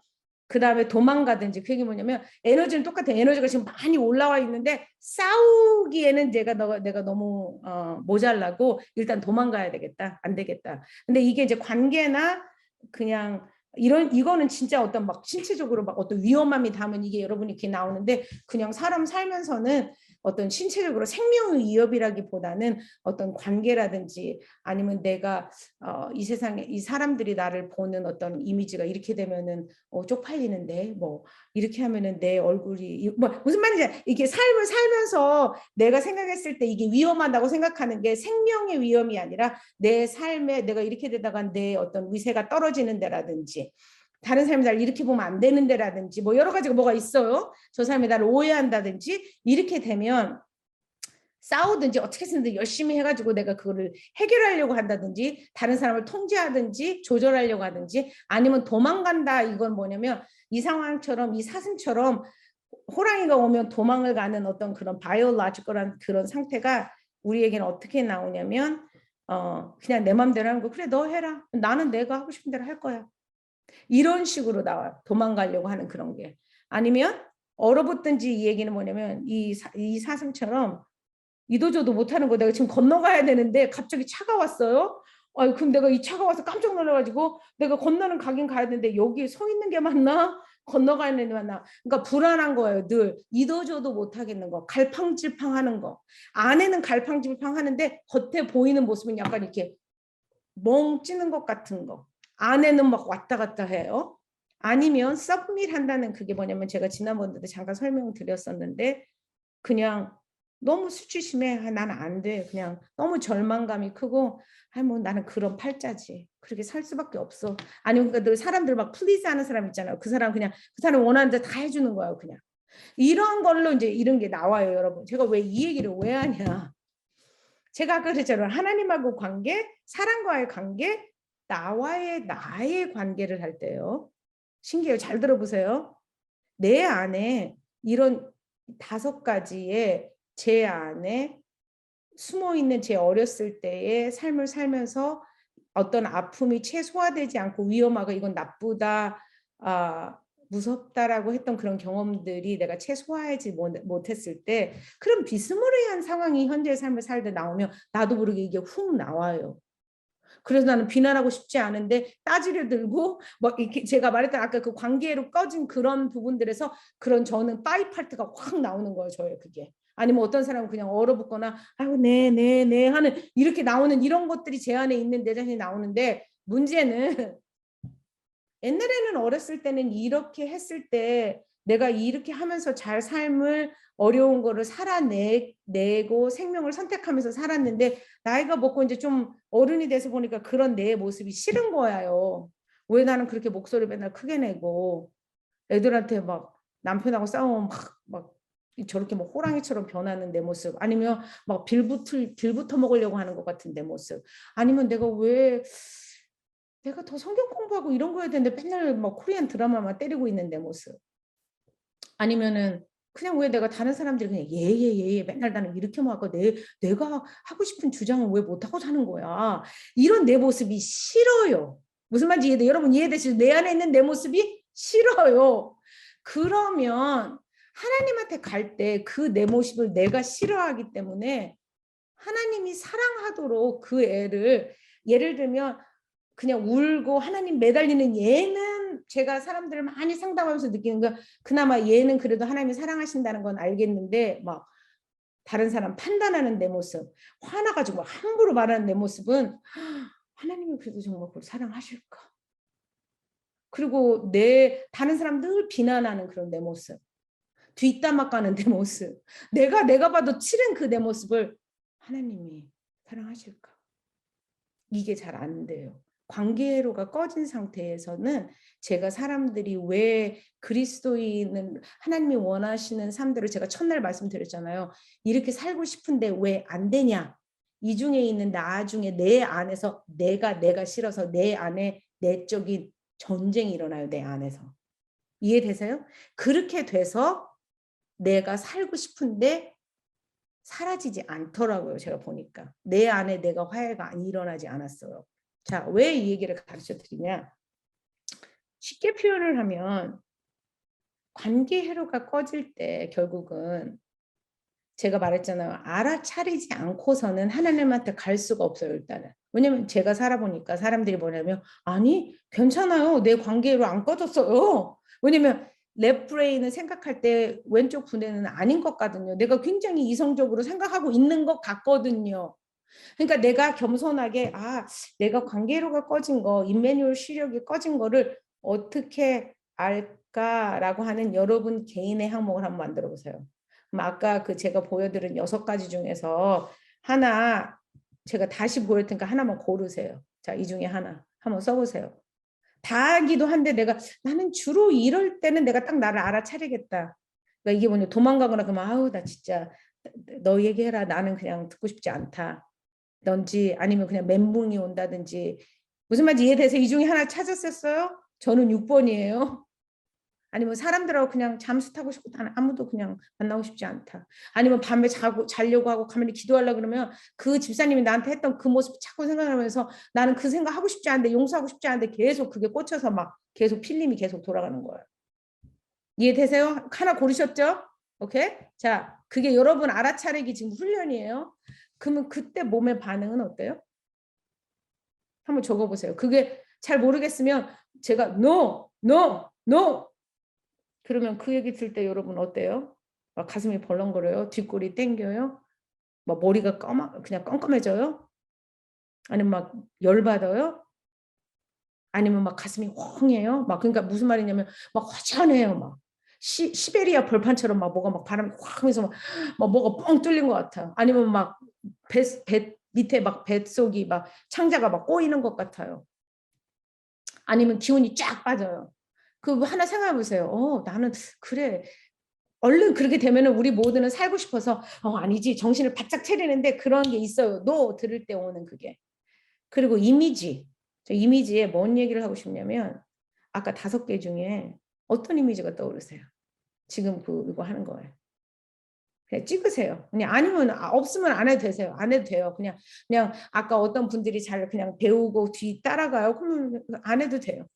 그 다음에 도망가든지 그게 뭐냐면 에너지는 똑같아. 에너지가 지금 많이 올라와 있는데 싸우기에는 내가 너무 모자라고 일단 도망가야 되겠다. 안 되겠다. 근데 이게 이제 관계나 그냥 이거는 진짜 어떤 막 신체적으로 막 어떤 위험함이 담은 이게 여러분이 이렇게 나오는데 그냥 사람 살면서는 어떤 신체적으로 생명의 위협이라기보다는 어떤 관계라든지 아니면 내가 이 세상에 이 사람들이 나를 보는 어떤 이미지가 이렇게 되면은 쪽팔리는데 뭐 이렇게 하면은 내 얼굴이 뭐 무슨 말인지 이게 삶을 살면서 내가 생각했을 때 이게 위험하다고 생각하는 게 생명의 위험이 아니라 내 삶에 내가 이렇게 되다가 내 어떤 위세가 떨어지는 데라든지 다른 사람이 나를 이렇게 보면 안 되는 데라든지 뭐 여러 가지가 뭐가 있어요. 저 사람이 나를 오해한다든지 이렇게 되면 싸우든지 어떻게든지 열심히 해가지고 내가 그거를 해결하려고 한다든지 다른 사람을 통제하든지 조절하려고 하든지 아니면 도망간다 이건 뭐냐면 이 상황처럼 이 사슴처럼 호랑이가 오면 도망을 가는 어떤 그런 바이올로지컬한 그런 상태가 우리에게는 어떻게 나오냐면 그냥 내 맘대로 하는 거 그래 너 해라 나는 내가 하고 싶은 대로 할 거야 이런 식으로 나와요. 도망가려고 하는 그런 게. 아니면 얼어붙든지 이 얘기는 뭐냐면 이 사슴처럼 이도저도 못하는 거 내가 지금 건너가야 되는데 갑자기 차가 왔어요. 그럼 내가 이 차가 와서 깜짝 놀라가지고 내가 건너는 가긴 가야 되는데 여기 서 있는 게 맞나? 건너가는 게 맞나? 그러니까 불안한 거예요. 늘 이도저도 못하겠는 거. 갈팡질팡하는 거. 안에는 갈팡질팡하는데 겉에 보이는 모습은 약간 이렇게 멍 찌는 것 같은 거. 안에는 막 왔다 갔다 해요. 아니면 서브밋 한다는 그게 뭐냐면 제가 지난번에도 잠깐 설명드렸었는데 그냥 너무 수치심해. 나는 안 돼. 그냥 너무 절망감이 크고 뭐 나는 그런 팔자지. 그렇게 살 수밖에 없어. 아니면 그러니까 사람들 막 플리즈 하는 사람 있잖아요. 그 사람 그냥 그 사람 원하는 데 다 해주는 거예요. 그냥. 이런 걸로 이제 이런 게 나와요. 여러분. 제가 왜 이 얘기를 왜 하냐. 제가 아까 그랬잖아요. 하나님하고 관계, 사람과의 관계, 나의 관계를 할 때요. 신기해요. 잘 들어보세요. 내 안에 이런 5가지의 제 안에 숨어 있는 제 어렸을 때의 삶을 살면서 어떤 아픔이 최소화되지 않고 위험하고 이건 나쁘다, 무섭다라고 했던 그런 경험들이 내가 최소화하지 못했을 때 그런 비스무리한 상황이 현재의 삶을 살다 나오면 나도 모르게 이게 훅 나와요. 그래서 나는 비난하고 싶지 않은데 따지려 들고 뭐 이렇게 제가 말했던 아까 그 관계로 꺼진 그런 부분들에서 그런 저는 빠이파트가 확 나오는 거예요. 저의 그게. 아니면 어떤 사람은 그냥 얼어붙거나 아유 네 하는 이렇게 나오는 이런 것들이 제 안에 있는 내 자신이 나오는데 문제는 옛날에는 어렸을 때는 이렇게 했을 때 내가 이렇게 하면서 잘 삶을 어려운 거를 살아내고 생명을 선택하면서 살았는데 나이가 먹고 이제 좀 어른이 돼서 보니까 그런 내 모습이 싫은 거예요. 왜 나는 그렇게 목소리 맨날 크게 내고 애들한테 막 남편하고 싸우면 막 저렇게 뭐 호랑이처럼 변하는 내 모습 아니면 막 빌부터 먹으려고 하는 것 같은 내 모습 아니면 내가 더 성경 공부하고 이런 거 해야 되는데 맨날 막 코리안 드라마만 때리고 있는 내 모습. 아니면은 그냥 왜 내가 다른 사람들이 그냥 예예예 맨날 나는 이렇게만 하고 내가 하고 싶은 주장은 왜 못하고 사는 거야. 이런 내 모습이 싫어요. 무슨 말인지 이해돼? 여러분 이해되시죠? 내 안에 있는 내 모습이 싫어요. 그러면 하나님한테 갈 때 그 내 모습을 내가 싫어하기 때문에 하나님이 사랑하도록 그 애를 예를 들면 그냥 울고 하나님 매달리는 얘는 제가 사람들을 많이 상담하면서 느끼는 건 그나마 얘는 그래도 하나님이 사랑하신다는 건 알겠는데 막 다른 사람 판단하는 내 모습 화나가지고 함부로 말하는 내 모습은 하나님이 그래도 정말 그걸 사랑하실까 그리고 다른 사람 늘 비난하는 그런 내 모습 뒷담화 까는 내 모습 내가 봐도 싫은 그 내 모습을 하나님이 사랑하실까 이게 잘 안 돼요. 관계로가 꺼진 상태에서는 제가 사람들이 왜 그리스도인은 하나님이 원하시는 삶대로 제가 첫날 말씀드렸잖아요. 이렇게 살고 싶은데 왜 안 되냐? 이 중에 있는 나 중에 내 안에서 내가 싫어서 내 안에 내적인 전쟁이 일어나요. 내 안에서. 이해되세요? 그렇게 돼서 내가 살고 싶은데 사라지지 않더라고요. 제가 보니까. 내 안에 내가 화해가 일어나지 않았어요. 자, 왜 이 얘기를 가르쳐 드리냐. 쉽게 표현을 하면 관계 회로가 꺼질 때 결국은 제가 말했잖아요. 알아차리지 않고서는 하나님한테 갈 수가 없어요. 일단은. 왜냐면 제가 살아보니까 사람들이 뭐냐면 아니 괜찮아요. 내 관계로 안 꺼졌어요. 왜냐면 랩 브레인은 생각할 때 왼쪽 분해는 아닌 것 같거든요. 내가 굉장히 이성적으로 생각하고 있는 것 같거든요. 그러니까 내가 겸손하게 내가 관계로가 꺼진 거, 임매뉴얼 시력이 꺼진 거를 어떻게 알까라고 하는 여러분 개인의 항목을 한번 만들어 보세요. 그럼 아까 그 제가 보여드린 6가지 중에서 하나 제가 다시 보일 테니까 하나만 고르세요. 자, 이 중에 하나 한번 써보세요. 다 하기도 한데 나는 주로 이럴 때는 내가 딱 나를 알아차리겠다. 그러니까 이게 뭐냐 도망가거나 그러면 아우 나 진짜 너 얘기해라 나는 그냥 듣고 싶지 않다. 넌지 아니면 그냥 멘붕이 온다든지 무슨 말인지 이해돼서 이 중에 하나 찾았었어요? 저는 6번이에요. 아니면 사람들하고 그냥 잠수 타고 싶고 나는 아무도 그냥 만나고 싶지 않다. 아니면 밤에 자려고 하고 가만히 기도하려고 그러면 그 집사님이 나한테 했던 그 모습 자꾸 생각하면서 나는 그 생각하고 싶지 않은데 용서하고 싶지 않은데 계속 그게 꽂혀서 막 계속 필름이 계속 돌아가는 거예요. 이해되세요? 하나 고르셨죠? 오케이? 자, 그게 여러분 알아차리기 지금 훈련이에요. 그러면 그때 몸의 반응은 어때요? 한번 적어보세요. 그게 잘 모르겠으면 제가 no, no, no 그러면 그 얘기 들을 때 여러분 어때요? 막 가슴이 벌렁거려요? 뒷골이 땡겨요? 막 머리가 그냥 껌껌해져요? 아니면 막 열받아요? 아니면 막 가슴이 헝해요? 막 그러니까 무슨 말이냐면 막 허전해요. 막 시베리아 벌판처럼 막 뭐가 막 바람이 확 하면서 막 뭐가 뻥 뚫린 것 같아요. 아니면 막 배 밑에 막 뱃속이 막 창자가 막 꼬이는 것 같아요. 아니면 기운이 쫙 빠져요. 그 하나 생각해 보세요. 나는 그래. 얼른 그렇게 되면은 우리 모두는 살고 싶어서 아니지 정신을 바짝 차리는데 그런 게 있어요. 노 들을 때 오는 그게. 그리고 이미지. 저 이미지에 뭔 얘기를 하고 싶냐면 아까 5개 중에 어떤 이미지가 떠오르세요? 지금 이거 하는 거예요. 그냥 찍으세요. 그냥 아니면 없으면 안 해도 되세요. 안 해도 돼요. 그냥 아까 어떤 분들이 잘 그냥 배우고 뒤 따라가요. 그러면 안 해도 돼요.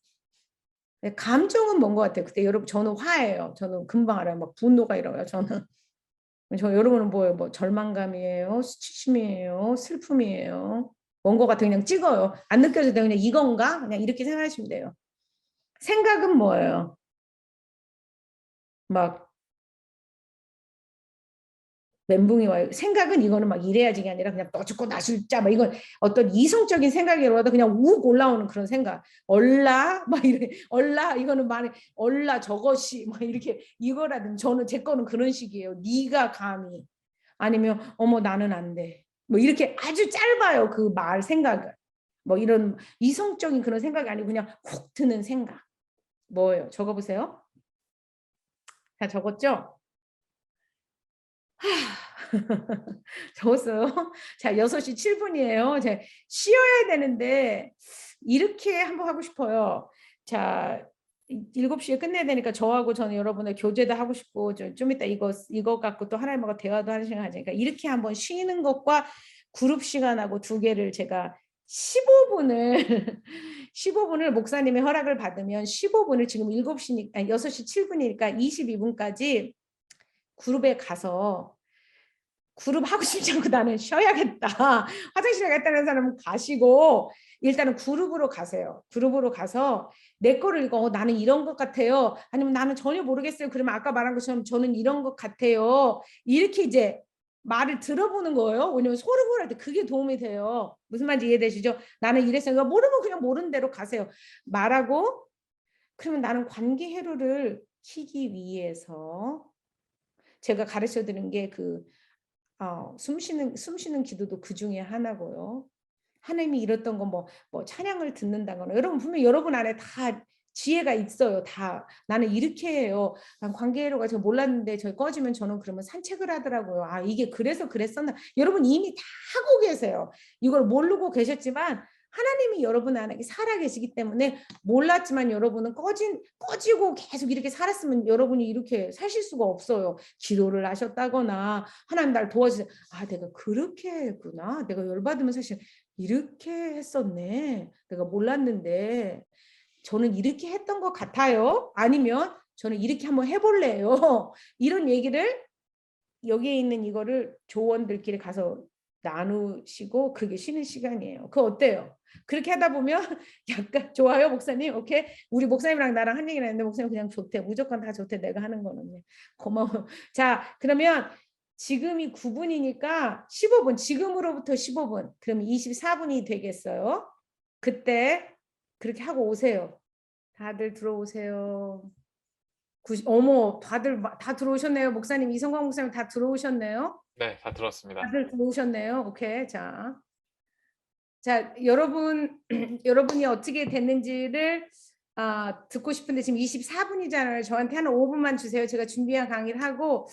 감정은 뭔 것 같아요. 그때 여러분 저는 화예요. 저는 금방 알아요. 막 분노가 이러요. 저는 여러분은 뭐예요? 뭐 절망감이에요, 수치심이에요, 슬픔이에요. 뭔 것 같아요. 그냥 찍어요. 안 느껴져도 그냥 이건가? 그냥 이렇게 생각하시면 돼요. 생각은 뭐예요? 막 멘붕이 와요. 생각은 이거는 막 이래야지가 아니라 그냥 너 죽고 나 죽자 막 이건 어떤 이성적인 생각이라도 그냥 욱 올라오는 그런 생각. 얼라 막 이래 얼라 이거는 말이 얼라 저것이 막 이렇게 이거라든 저는 제 거는 그런 식이에요. 네가 감히 아니면 어머 나는 안 돼. 뭐 이렇게 아주 짧아요. 그 말 생각은. 뭐 이런 이성적인 그런 생각이 아니고 그냥 훅 드는 생각. 뭐예요? 적어보세요. 다 적었죠? 적었어요. 자, 6시 7분이에요. 제가 쉬어야 되는데 이렇게 한번 하고 싶어요. 자, 7시에 끝내야 되니까 저하고 저는 여러분의 교제도 하고 싶고 좀 이따 이거 갖고 또 하나님과 대화도 하는 시간 가지니까 이렇게 한번 쉬는 것과 그룹 시간하고 두 개를 제가 15분을 15분을 목사님의 허락을 받으면 15분을 지금 7시 아니 6시 7분이니까 22분까지 그룹에 가서 그룹 하고 싶지 않고 나는 쉬어야겠다. 화장실 가겠다는 사람은 가시고 일단은 그룹으로 가세요. 그룹으로 가서 내 거를 읽어. 나는 이런 것 같아요. 아니면 나는 전혀 모르겠어요. 그러면 아까 말한 것처럼 저는 이런 것 같아요. 이렇게 이제 말을 들어보는 거예요. 왜냐면 소르고할 때 그게 도움이 돼요. 무슨 말인지 이해되시죠? 나는 이랬어요. 모르면 그냥 모르는 대로 가세요. 말하고 그러면 나는 관계 회로를 키기 위해서 제가 가르쳐 드린 게그 숨쉬는 기도도 그 중에 하나고요. 하나님이 이랬던 거 뭐 찬양을 듣는다거나 여러분 분명 여러분 안에 다 지혜가 있어요. 다 나는 이렇게 해요. 난 관계로가 제가 몰랐는데 저 꺼지면 저는 그러면 산책을 하더라고요. 아 이게 그래서 그랬었나? 여러분 이미 다 하고 계세요. 이걸 모르고 계셨지만 하나님이 여러분 안에 살아 계시기 때문에 몰랐지만 여러분은 꺼지고 계속 이렇게 살았으면 여러분이 이렇게 사실 수가 없어요. 기도를 하셨다거나 하나님 날 도와주세요. 아 내가 그렇게 했구나. 내가 열받으면 사실 이렇게 했었네. 내가 몰랐는데 저는 이렇게 했던 것 같아요. 아니면 저는 이렇게 한번 해볼래요. 이런 얘기를 여기에 있는 이거를 조원들끼리 가서 나누시고 그게 쉬는 시간이에요. 그거 어때요? 그렇게 하다 보면 약간 좋아요, 목사님. 오케이. 우리 목사님이랑 나랑 한 얘기를 했는데 목사님 그냥 좋대. 무조건 다 좋대. 내가 하는 거는. 고마워. 자, 그러면 지금이 9분이니까 15분. 지금으로부터 15분. 그럼 24분이 되겠어요. 그때 그렇게 하고 오세요. 다들 들어오세요. 어머, 다들 다 들어오셨네요. 목사님, 이성광 목사님 다 들어오셨네요. 네, 다 들었습니다. 다들 들어오셨네요. 오케이. 자, 여러분, 여러분이 어떻게 됐는지를 듣고 싶은데 지금 24분이잖아요. 저한테 한 5분만 주세요. 제가 준비한 강의를 하고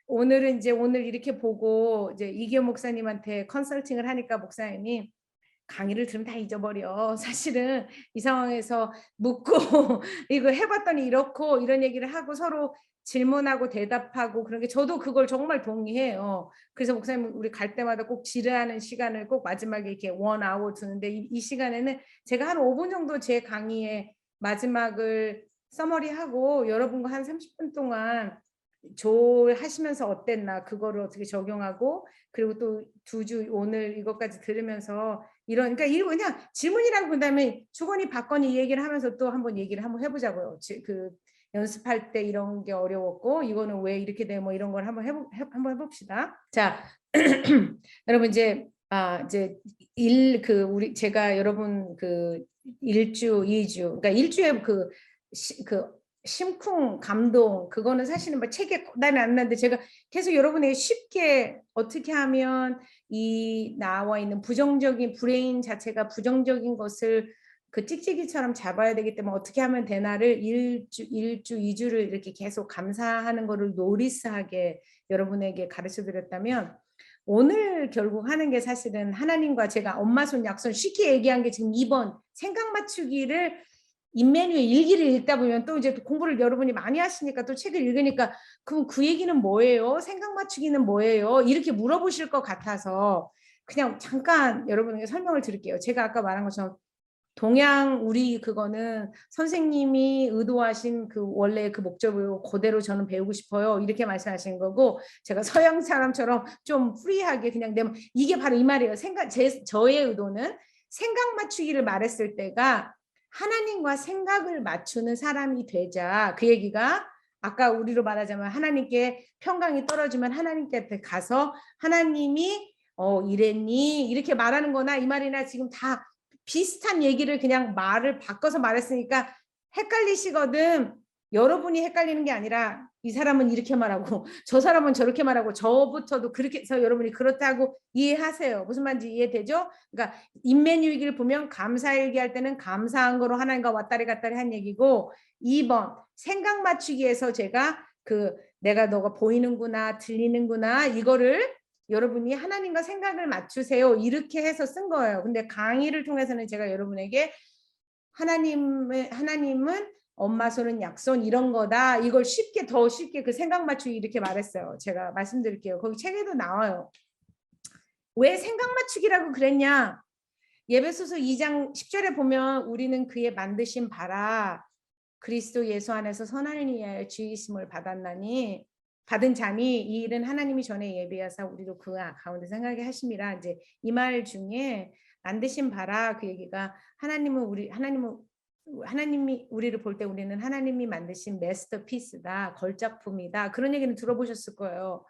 오늘은 이제 오늘 이렇게 보고 이제 이기호 목사님한테 컨설팅을 하니까 목사님이 강의를 들으면 다 잊어버려. 사실은 이 상황에서 묻고 이거 해봤더니 이렇고 이런 얘기를 하고 서로 질문하고 대답하고 그런 게 저도 그걸 정말 동의해요. 그래서 목사님 우리 갈 때마다 꼭 지르하는 시간을 꼭 마지막에 이렇게 1hour 두는데 이 시간에는 제가 한 5분 정도 제 강의의 마지막을 서머리하고 여러분과 한 30분 동안 하시면서 어땠나 그거를 어떻게 적용하고 그리고 또 2주 오늘 이것까지 들으면서 그러니까 이거 그냥 질문이라고 그다음에 주거니 받거니 이 얘기를 하면서 또 한번 얘기를 한번 해보자고요. 그 연습할 때 이런 게 어려웠고 이거는 왜 이렇게 돼 뭐 이런 걸 한번 한번 해봅시다. 자, 여러분 이제 이제 우리 제가 여러분 그 1주, 2주 그러니까 1주에 그 심쿵 감동 그거는 사실은 뭐 책에 나는 안 나는데 제가 계속 여러분에게 쉽게 어떻게 하면 이 나와 있는 부정적인 브레인 자체가 부정적인 것을 그 찍찍이처럼 잡아야 되기 때문에 어떻게 하면 되나를 1주, 2주를 이렇게 계속 감사하는 거를 노리스하게 여러분에게 가르쳐 드렸다면 오늘 결국 하는 게 사실은 하나님과 제가 엄마 손 약손 쉽게 얘기한 게 지금 2번 생각 맞추기를 임마누엘 일기를 읽다 보면 또 이제 공부를 여러분이 많이 하시니까 또 책을 읽으니까 그럼 그 얘기는 뭐예요? 생각 맞추기는 뭐예요? 이렇게 물어보실 것 같아서 그냥 잠깐 여러분에게 설명을 드릴게요. 제가 아까 말한 것처럼 동양 우리 그거는 선생님이 의도하신 그 원래 그 목적을 그대로 저는 배우고 싶어요. 이렇게 말씀하신 거고 제가 서양 사람처럼 좀 프리하게 그냥 이게 바로 이 말이에요. 저의 의도는 생각 맞추기를 말했을 때가 하나님과 생각을 맞추는 사람이 되자. 그 얘기가 아까 우리로 말하자면 하나님께 평강이 떨어지면 하나님께 가서 하나님이 이랬니? 이렇게 말하는 거나 이 말이나 지금 다 비슷한 얘기를 그냥 말을 바꿔서 말했으니까 헷갈리시거든. 여러분이 헷갈리는 게 아니라 이 사람은 이렇게 말하고 저 사람은 저렇게 말하고 저부터도 그렇게 해서 여러분이 그렇다고 이해하세요. 무슨 말인지 이해되죠? 그러니까 인면유기를 보면 감사일기 할 때는 감사한 거로 하나님과 왔다리 갔다리 한 얘기고 2번 생각 맞추기에서 제가 내가 너가 보이는구나 들리는구나 이거를 여러분이 하나님과 생각을 맞추세요. 이렇게 해서 쓴 거예요. 근데 강의를 통해서는 제가 여러분에게 하나님은 엄마 손은 약손 이런 거다. 이걸 더 쉽게 그 생각 맞추기 이렇게 말했어요. 제가 말씀드릴게요. 거기 책에도 나와요. 왜 생각 맞추기라고 그랬냐? 예배소서 2장 10절에 보면 우리는 그의 만드신 바라 그리스도 예수 안에서 선하는 이하여 지으심을 받은 자니 이 일은 하나님이 전에 예비하사 우리도 그 가운데 생각하게 하심이라. 이제 이 말 중에 만드신 바라 그 얘기가 하나님이 우리를 볼 때 우리는 하나님이 만드신 마스터피스다, 걸작품이다. 그런 얘기는 들어보셨을 거예요.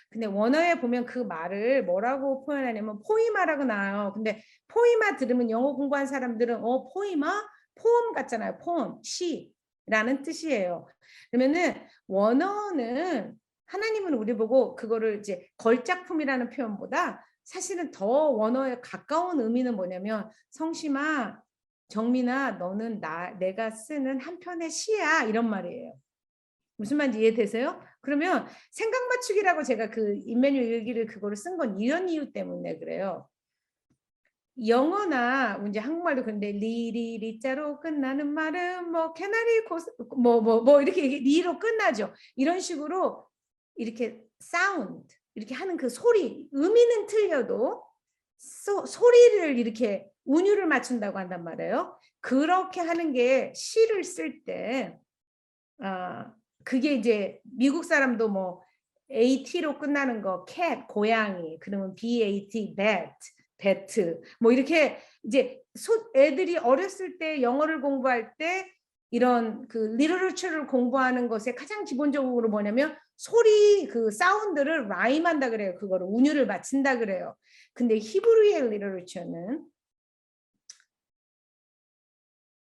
근데 원어에 보면 그 말을 뭐라고 표현하냐면 포이마라고 나와요. 근데 포이마 들으면 영어 공부한 사람들은 포이마? 포음 같잖아요. 포음, 시라는 뜻이에요. 그러면은 원어는 하나님은 우리 보고 그거를 이제 걸작품이라는 표현보다 사실은 더 원어에 가까운 의미는 뭐냐면 성심아, 정민아, 너는 내가 쓰는 한 편의 시야 이런 말이에요. 무슨 말인지 이해되세요? 그러면 생각 맞추기라고 제가 그 임마누엘 일기를 그거를 쓴 건 이런 이유 때문에 그래요. 영어나 이제 한국말도 그런데 리자로 끝나는 말은 뭐 캐나리 뭐 이렇게 리로 끝나죠. 이런 식으로 이렇게 사운드 이렇게 하는 그 소리 의미는 틀려도 소리를 이렇게 운율을 맞춘다고 한단 말이에요. 그렇게 하는 게 시를 쓸 때 그게 이제 미국 사람도 뭐 AT로 끝나는 거 cat 고양이 그러면 BAT bat 뭐 이렇게 이제 애들이 어렸을 때 영어를 공부할 때 이런 그 리터처를 공부하는 것에 가장 기본적으로 뭐냐면 소리 그 사운드를 라임한다 그래요. 그거를 운율을 맞춘다 그래요. 근데 히브리의 리터처는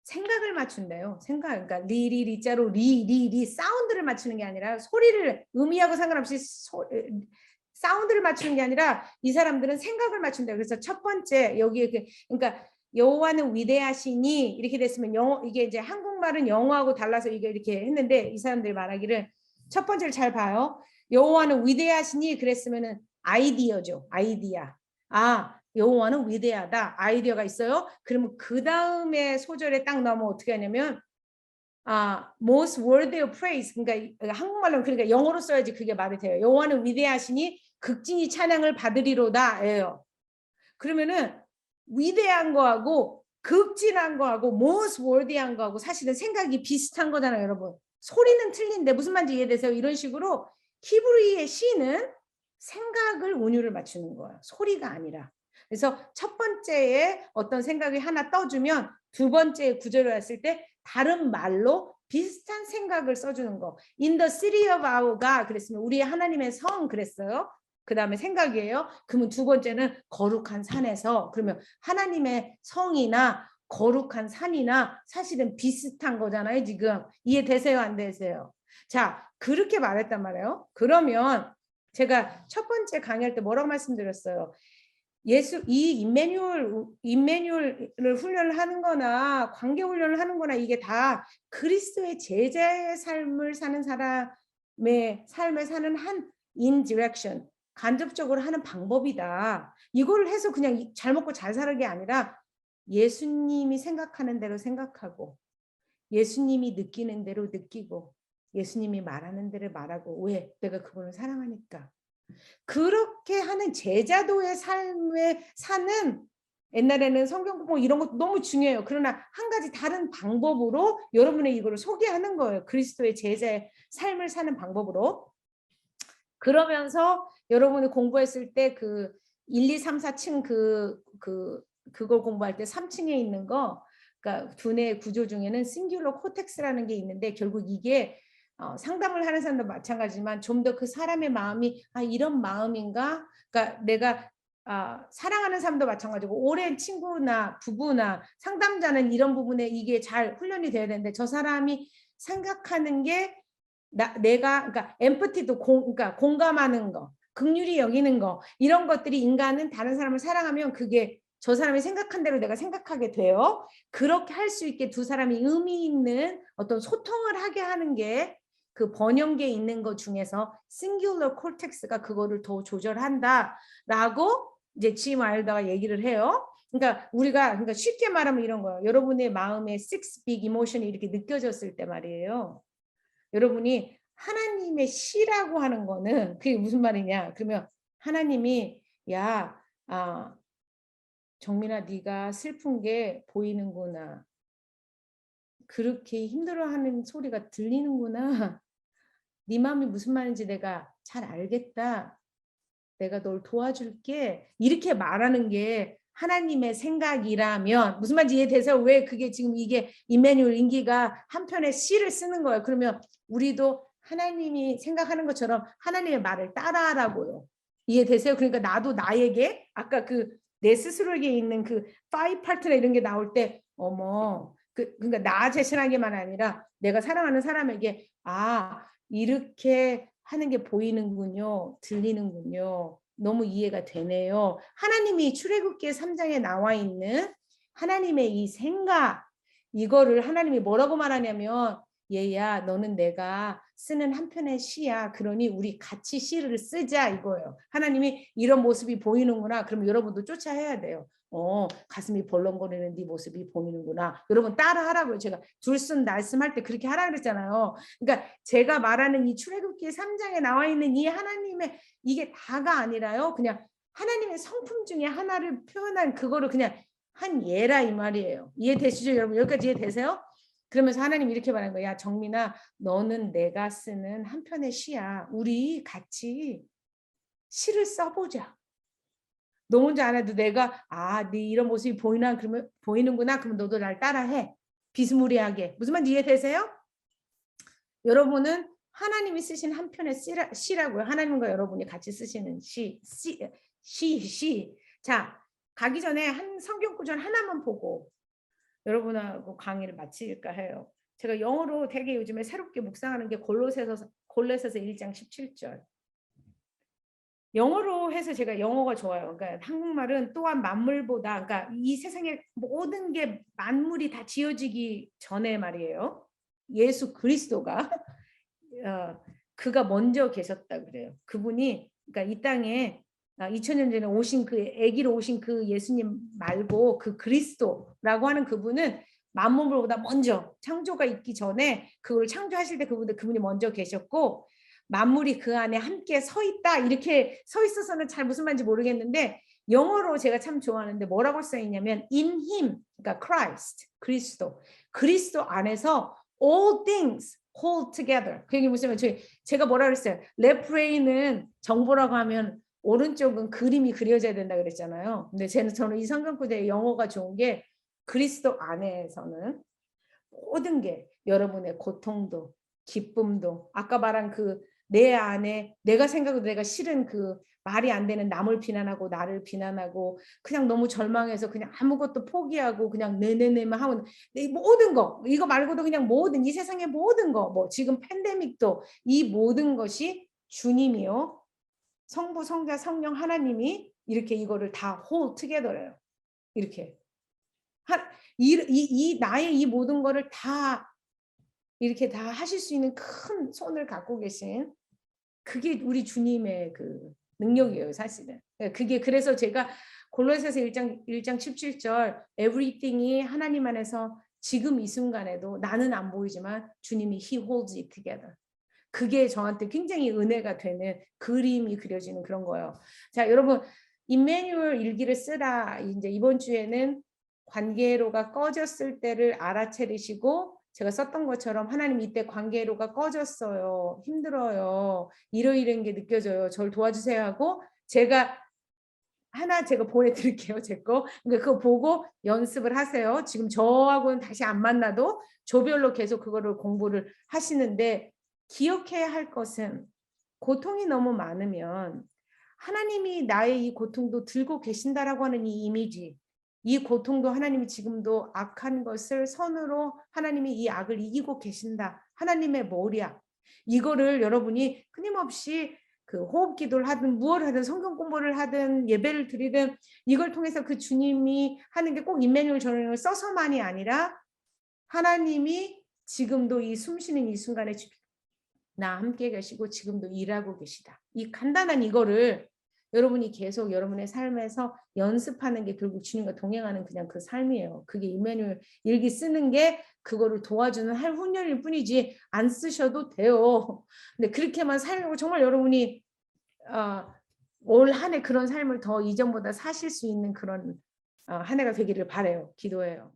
생각을 맞춘대요. 그러니까 리자로 리 사운드를 맞추는 게 아니라 소리를 의미하고 상관없이 사운드를 맞추는 게 아니라 이 사람들은 생각을 맞춘대요. 그래서 첫 번째 여기에 그러니까 여호와는 위대하시니 이렇게 됐으면 이게 이제 한국말은 영어하고 달라서 이게 이렇게 했는데 이 사람들이 말하기를 첫 번째를 잘 봐요. 여호와는 위대하시니 그랬으면은 아이디어죠. 아이디어. 여호와는 위대하다. 아이디어가 있어요. 그러면 그 다음에 소절에 딱 넣으면 어떻게 하냐면 most worthy of praise. 그러니까 한국말로 그러니까 영어로 써야지 그게 말이 돼요. 여호와는 위대하시니 극진히 찬양을 받으리로다예요. 그러면은 위대한 거하고 극진한 거하고 most worthy한 거하고 사실은 생각이 비슷한 거잖아요, 여러분. 소리는 틀린데 무슨 말인지 이해되세요? 이런 식으로 히브리의 시는 생각을 운율을 맞추는 거예요. 소리가 아니라. 그래서 첫 번째에 어떤 생각이 하나 떠주면 두 번째 구절을 했을 때 다른 말로 비슷한 생각을 써주는 거. In the city of our God 그랬으면 우리의 하나님의 성 그랬어요. 그 다음에 생각이에요. 그러면 두 번째는 거룩한 산에서 그러면 하나님의 성이나 거룩한 산이나 사실은 비슷한 거잖아요. 지금 이해되세요? 안 되세요? 자, 그렇게 말했단 말이에요. 그러면 제가 첫 번째 강의할 때 뭐라고 말씀드렸어요? 이 임마누엘을 훈련을 하는 거나 관계 훈련을 하는 거나 이게 다 그리스도의 제자의 삶을 사는 사람의 삶을 사는 한 인디렉션 간접적으로 하는 방법이다. 이걸 해서 그냥 잘 먹고 잘 사는 게 아니라 예수님이 생각하는 대로 생각하고 예수님이 느끼는 대로 느끼고 예수님이 말하는 대로 말하고. 왜? 내가 그분을 사랑하니까. 그렇게 하는 제자도의 삶에 사는, 옛날에는 성경 공부 이런 것도 너무 중요해요. 그러나 한 가지 다른 방법으로 여러분의 이거를 소개하는 거예요. 그리스도의 제자의 삶을 사는 방법으로. 그러면서 여러분이 공부했을 때 그 1, 2, 3, 4층 그걸 공부할 때 3층에 있는 거, 그러니까 두뇌의 구조 중에는 싱귤러 코텍스라는 게 있는데, 결국 이게 상담을 하는 사람도 마찬가지지만 좀 더 그 사람의 마음이 이런 마음인가? 그러니까 내가 사랑하는 사람도 마찬가지고 오랜 친구나 부부나 상담자는 이런 부분에 이게 잘 훈련이 돼야 되는데, 저 사람이 생각하는 게 내가 그러니까 엠퍼티도 그러니까 공감하는 거, 긍휼히 여기는 거, 이런 것들이 인간은 다른 사람을 사랑하면 그게 저 사람이 생각한 대로 내가 생각하게 돼요. 그렇게 할 수 있게 두 사람이 의미 있는 어떤 소통을 하게 하는 게 그 번영계에 있는 것 중에서 싱귤러 콜텍스가 그거를 더 조절한다라고 이제 짐 와일더가 얘기를 해요. 그러니까 우리가 그러니까 쉽게 말하면 이런 거예요. 여러분의 마음에 six big emotion이 이렇게 느껴졌을 때 말이에요. 여러분이 하나님의 시라고 하는 거는 그게 무슨 말이냐? 그러면 하나님이 야, 정민아, 네가 슬픈 게 보이는구나. 그렇게 힘들어하는 소리가 들리는구나. 네 마음이 무슨 말인지 내가 잘 알겠다. 내가 널 도와줄게. 이렇게 말하는 게 하나님의 생각이라면 무슨 말인지 이해되세요? 왜 그게 지금 이게 임마누엘 인기가 한편의 시를 쓰는 거예요. 그러면 우리도 하나님이 생각하는 것처럼 하나님의 말을 따라하라고요. 이해되세요? 그러니까 나도 나에게 아까 그 내 스스로에게 있는 그 파이 파트나 이런 게 나올 때 어머 그러니까 나 자신에게만 아니라 내가 사랑하는 사람에게 이렇게 하는 게 보이는군요. 들리는군요. 너무 이해가 되네요. 하나님이 출애굽기 3장에 나와 있는 하나님의 이 생각, 이거를 하나님이 뭐라고 말하냐면 얘야 너는 내가 쓰는 한편의 시야. 그러니 우리 같이 시를 쓰자 이거예요. 하나님이 이런 모습이 보이는구나. 그러면 여러분도 쫓아해야 돼요. 가슴이 벌렁거리는 네 모습이 보이는구나. 여러분 따라하라고요. 제가 둘쓴 날씀할 때 그렇게 하라 그랬잖아요. 그러니까 제가 말하는 이 출애굽기 3장에 나와 있는 이 하나님의 이게 다가 아니라요. 그냥 하나님의 성품 중에 하나를 표현한 그거를 그냥 한 예라 이 말이에요. 이해되시죠, 여러분? 여기까지 이해되세요? 그러면서 하나님 이렇게 말하는 거야. 야, 정민아, 너는 내가 쓰는 한 편의 시야. 우리 같이 시를 써보자. 너 혼자 안 해도 내가 네 이런 모습이 보이나 그러면 보이는구나. 그러면 너도 날 따라해. 비스무리하게. 무슨 말인지 이해되세요? 여러분은 하나님이 쓰신 한 편의 시라고요. 하나님과 여러분이 같이 쓰시는 시. 자, 가기 전에 한 성경 구절 하나만 보고 여러분하고 강의를 마칠까 해요. 제가 영어로 되게 요즘에 새롭게 묵상하는 게 골로새서 1장 17절. 영어로 해서 제가 영어가 좋아요. 그러니까 한국말은 또한 만물보다, 그러니까 이 세상의 모든 게 만물이 다 지어지기 전에 말이에요. 예수 그리스도가 그가 먼저 계셨다 그래요. 그분이 그러니까 이 땅에 2000년 전에 오신 그 아기로 오신 그 예수님 말고 그 그리스도라고 하는 그분은 만물보다 먼저 창조가 있기 전에 그걸 창조하실 때 그분이 먼저 계셨고 만물이 그 안에 함께 서 있다 이렇게 서 있어서는 잘 무슨 말인지 모르겠는데 영어로 제가 참 좋아하는데 뭐라고 써 있냐면 in him 그러니까 Christ 그리스도 안에서 all things hold together. 그게 무슨 말이에요? 제가 뭐라 그랬어요? 레프트 브레인은 정보라고 하면 오른쪽은 그림이 그려져야 된다 그랬잖아요. 근데 저는 이 성경 구절의 영어가 좋은 게 그리스도 안에서는 모든 게 여러분의 고통도 기쁨도 아까 말한 그 내 안에 내가 생각해도 내가 싫은 그 말이 안 되는 남을 비난하고 나를 비난하고 그냥 너무 절망해서 그냥 아무것도 포기하고 그냥 네네네만 하고 모든 거 이거 말고도 그냥 모든 이 세상의 모든 거 뭐 지금 팬데믹도 이 모든 것이 주님이요 성부 성자 성령 하나님이 이렇게 이거를 다 hold together예요. 이렇게 이 나의 이 모든 거를 다 이렇게 다 하실 수 있는 큰 손을 갖고 계신 그게 우리 주님의 그 능력이에요, 사실은. 그게 그래서 제가 골로새서 1장 17절 everything이 하나님 안에서 지금 이 순간에도 나는 안 보이지만 주님이 He holds it together. 그게 저한테 굉장히 은혜가 되는 그림이 그려지는 그런 거예요. 자, 여러분 임마누엘 일기를 쓰라. 이제 이번 주에는 관계로가 꺼졌을 때를 알아차리시고 제가 썼던 것처럼 하나님 이때 관계로가 꺼졌어요. 힘들어요. 이러이러한 게 느껴져요. 저를 도와주세요 하고 제가 보내드릴게요. 제 거. 그러니까 그거 보고 연습을 하세요. 지금 저하고는 다시 안 만나도 조별로 계속 그거를 공부를 하시는데 기억해야 할 것은 고통이 너무 많으면 하나님이 나의 이 고통도 들고 계신다라고 하는 이 이미지, 이 고통도 하나님이 지금도 악한 것을 선으로 하나님이 이 악을 이기고 계신다. 하나님의 머리야. 이거를 여러분이 끊임없이 그 호흡 기도를 하든 무엇을 하든 성경 공부를 하든 예배를 드리든 이걸 통해서 그 주님이 하는 게 꼭 임마누엘 전을 써서만이 아니라 하나님이 지금도 이 숨쉬는 이 순간에 나 함께 계시고 지금도 일하고 계시다. 이 간단한 이거를 여러분이 계속 여러분의 삶에서 연습하는 게 결국 주님과 동행하는 그냥 그 삶이에요. 그게 임마누엘 일기 쓰는 게 그거를 도와주는 할 훈련일 뿐이지 안 쓰셔도 돼요. 근데 그렇게만 살고 정말 여러분이 올 한 해 그런 삶을 더 이전보다 사실 수 있는 그런 한 해가 되기를 바라요. 기도해요.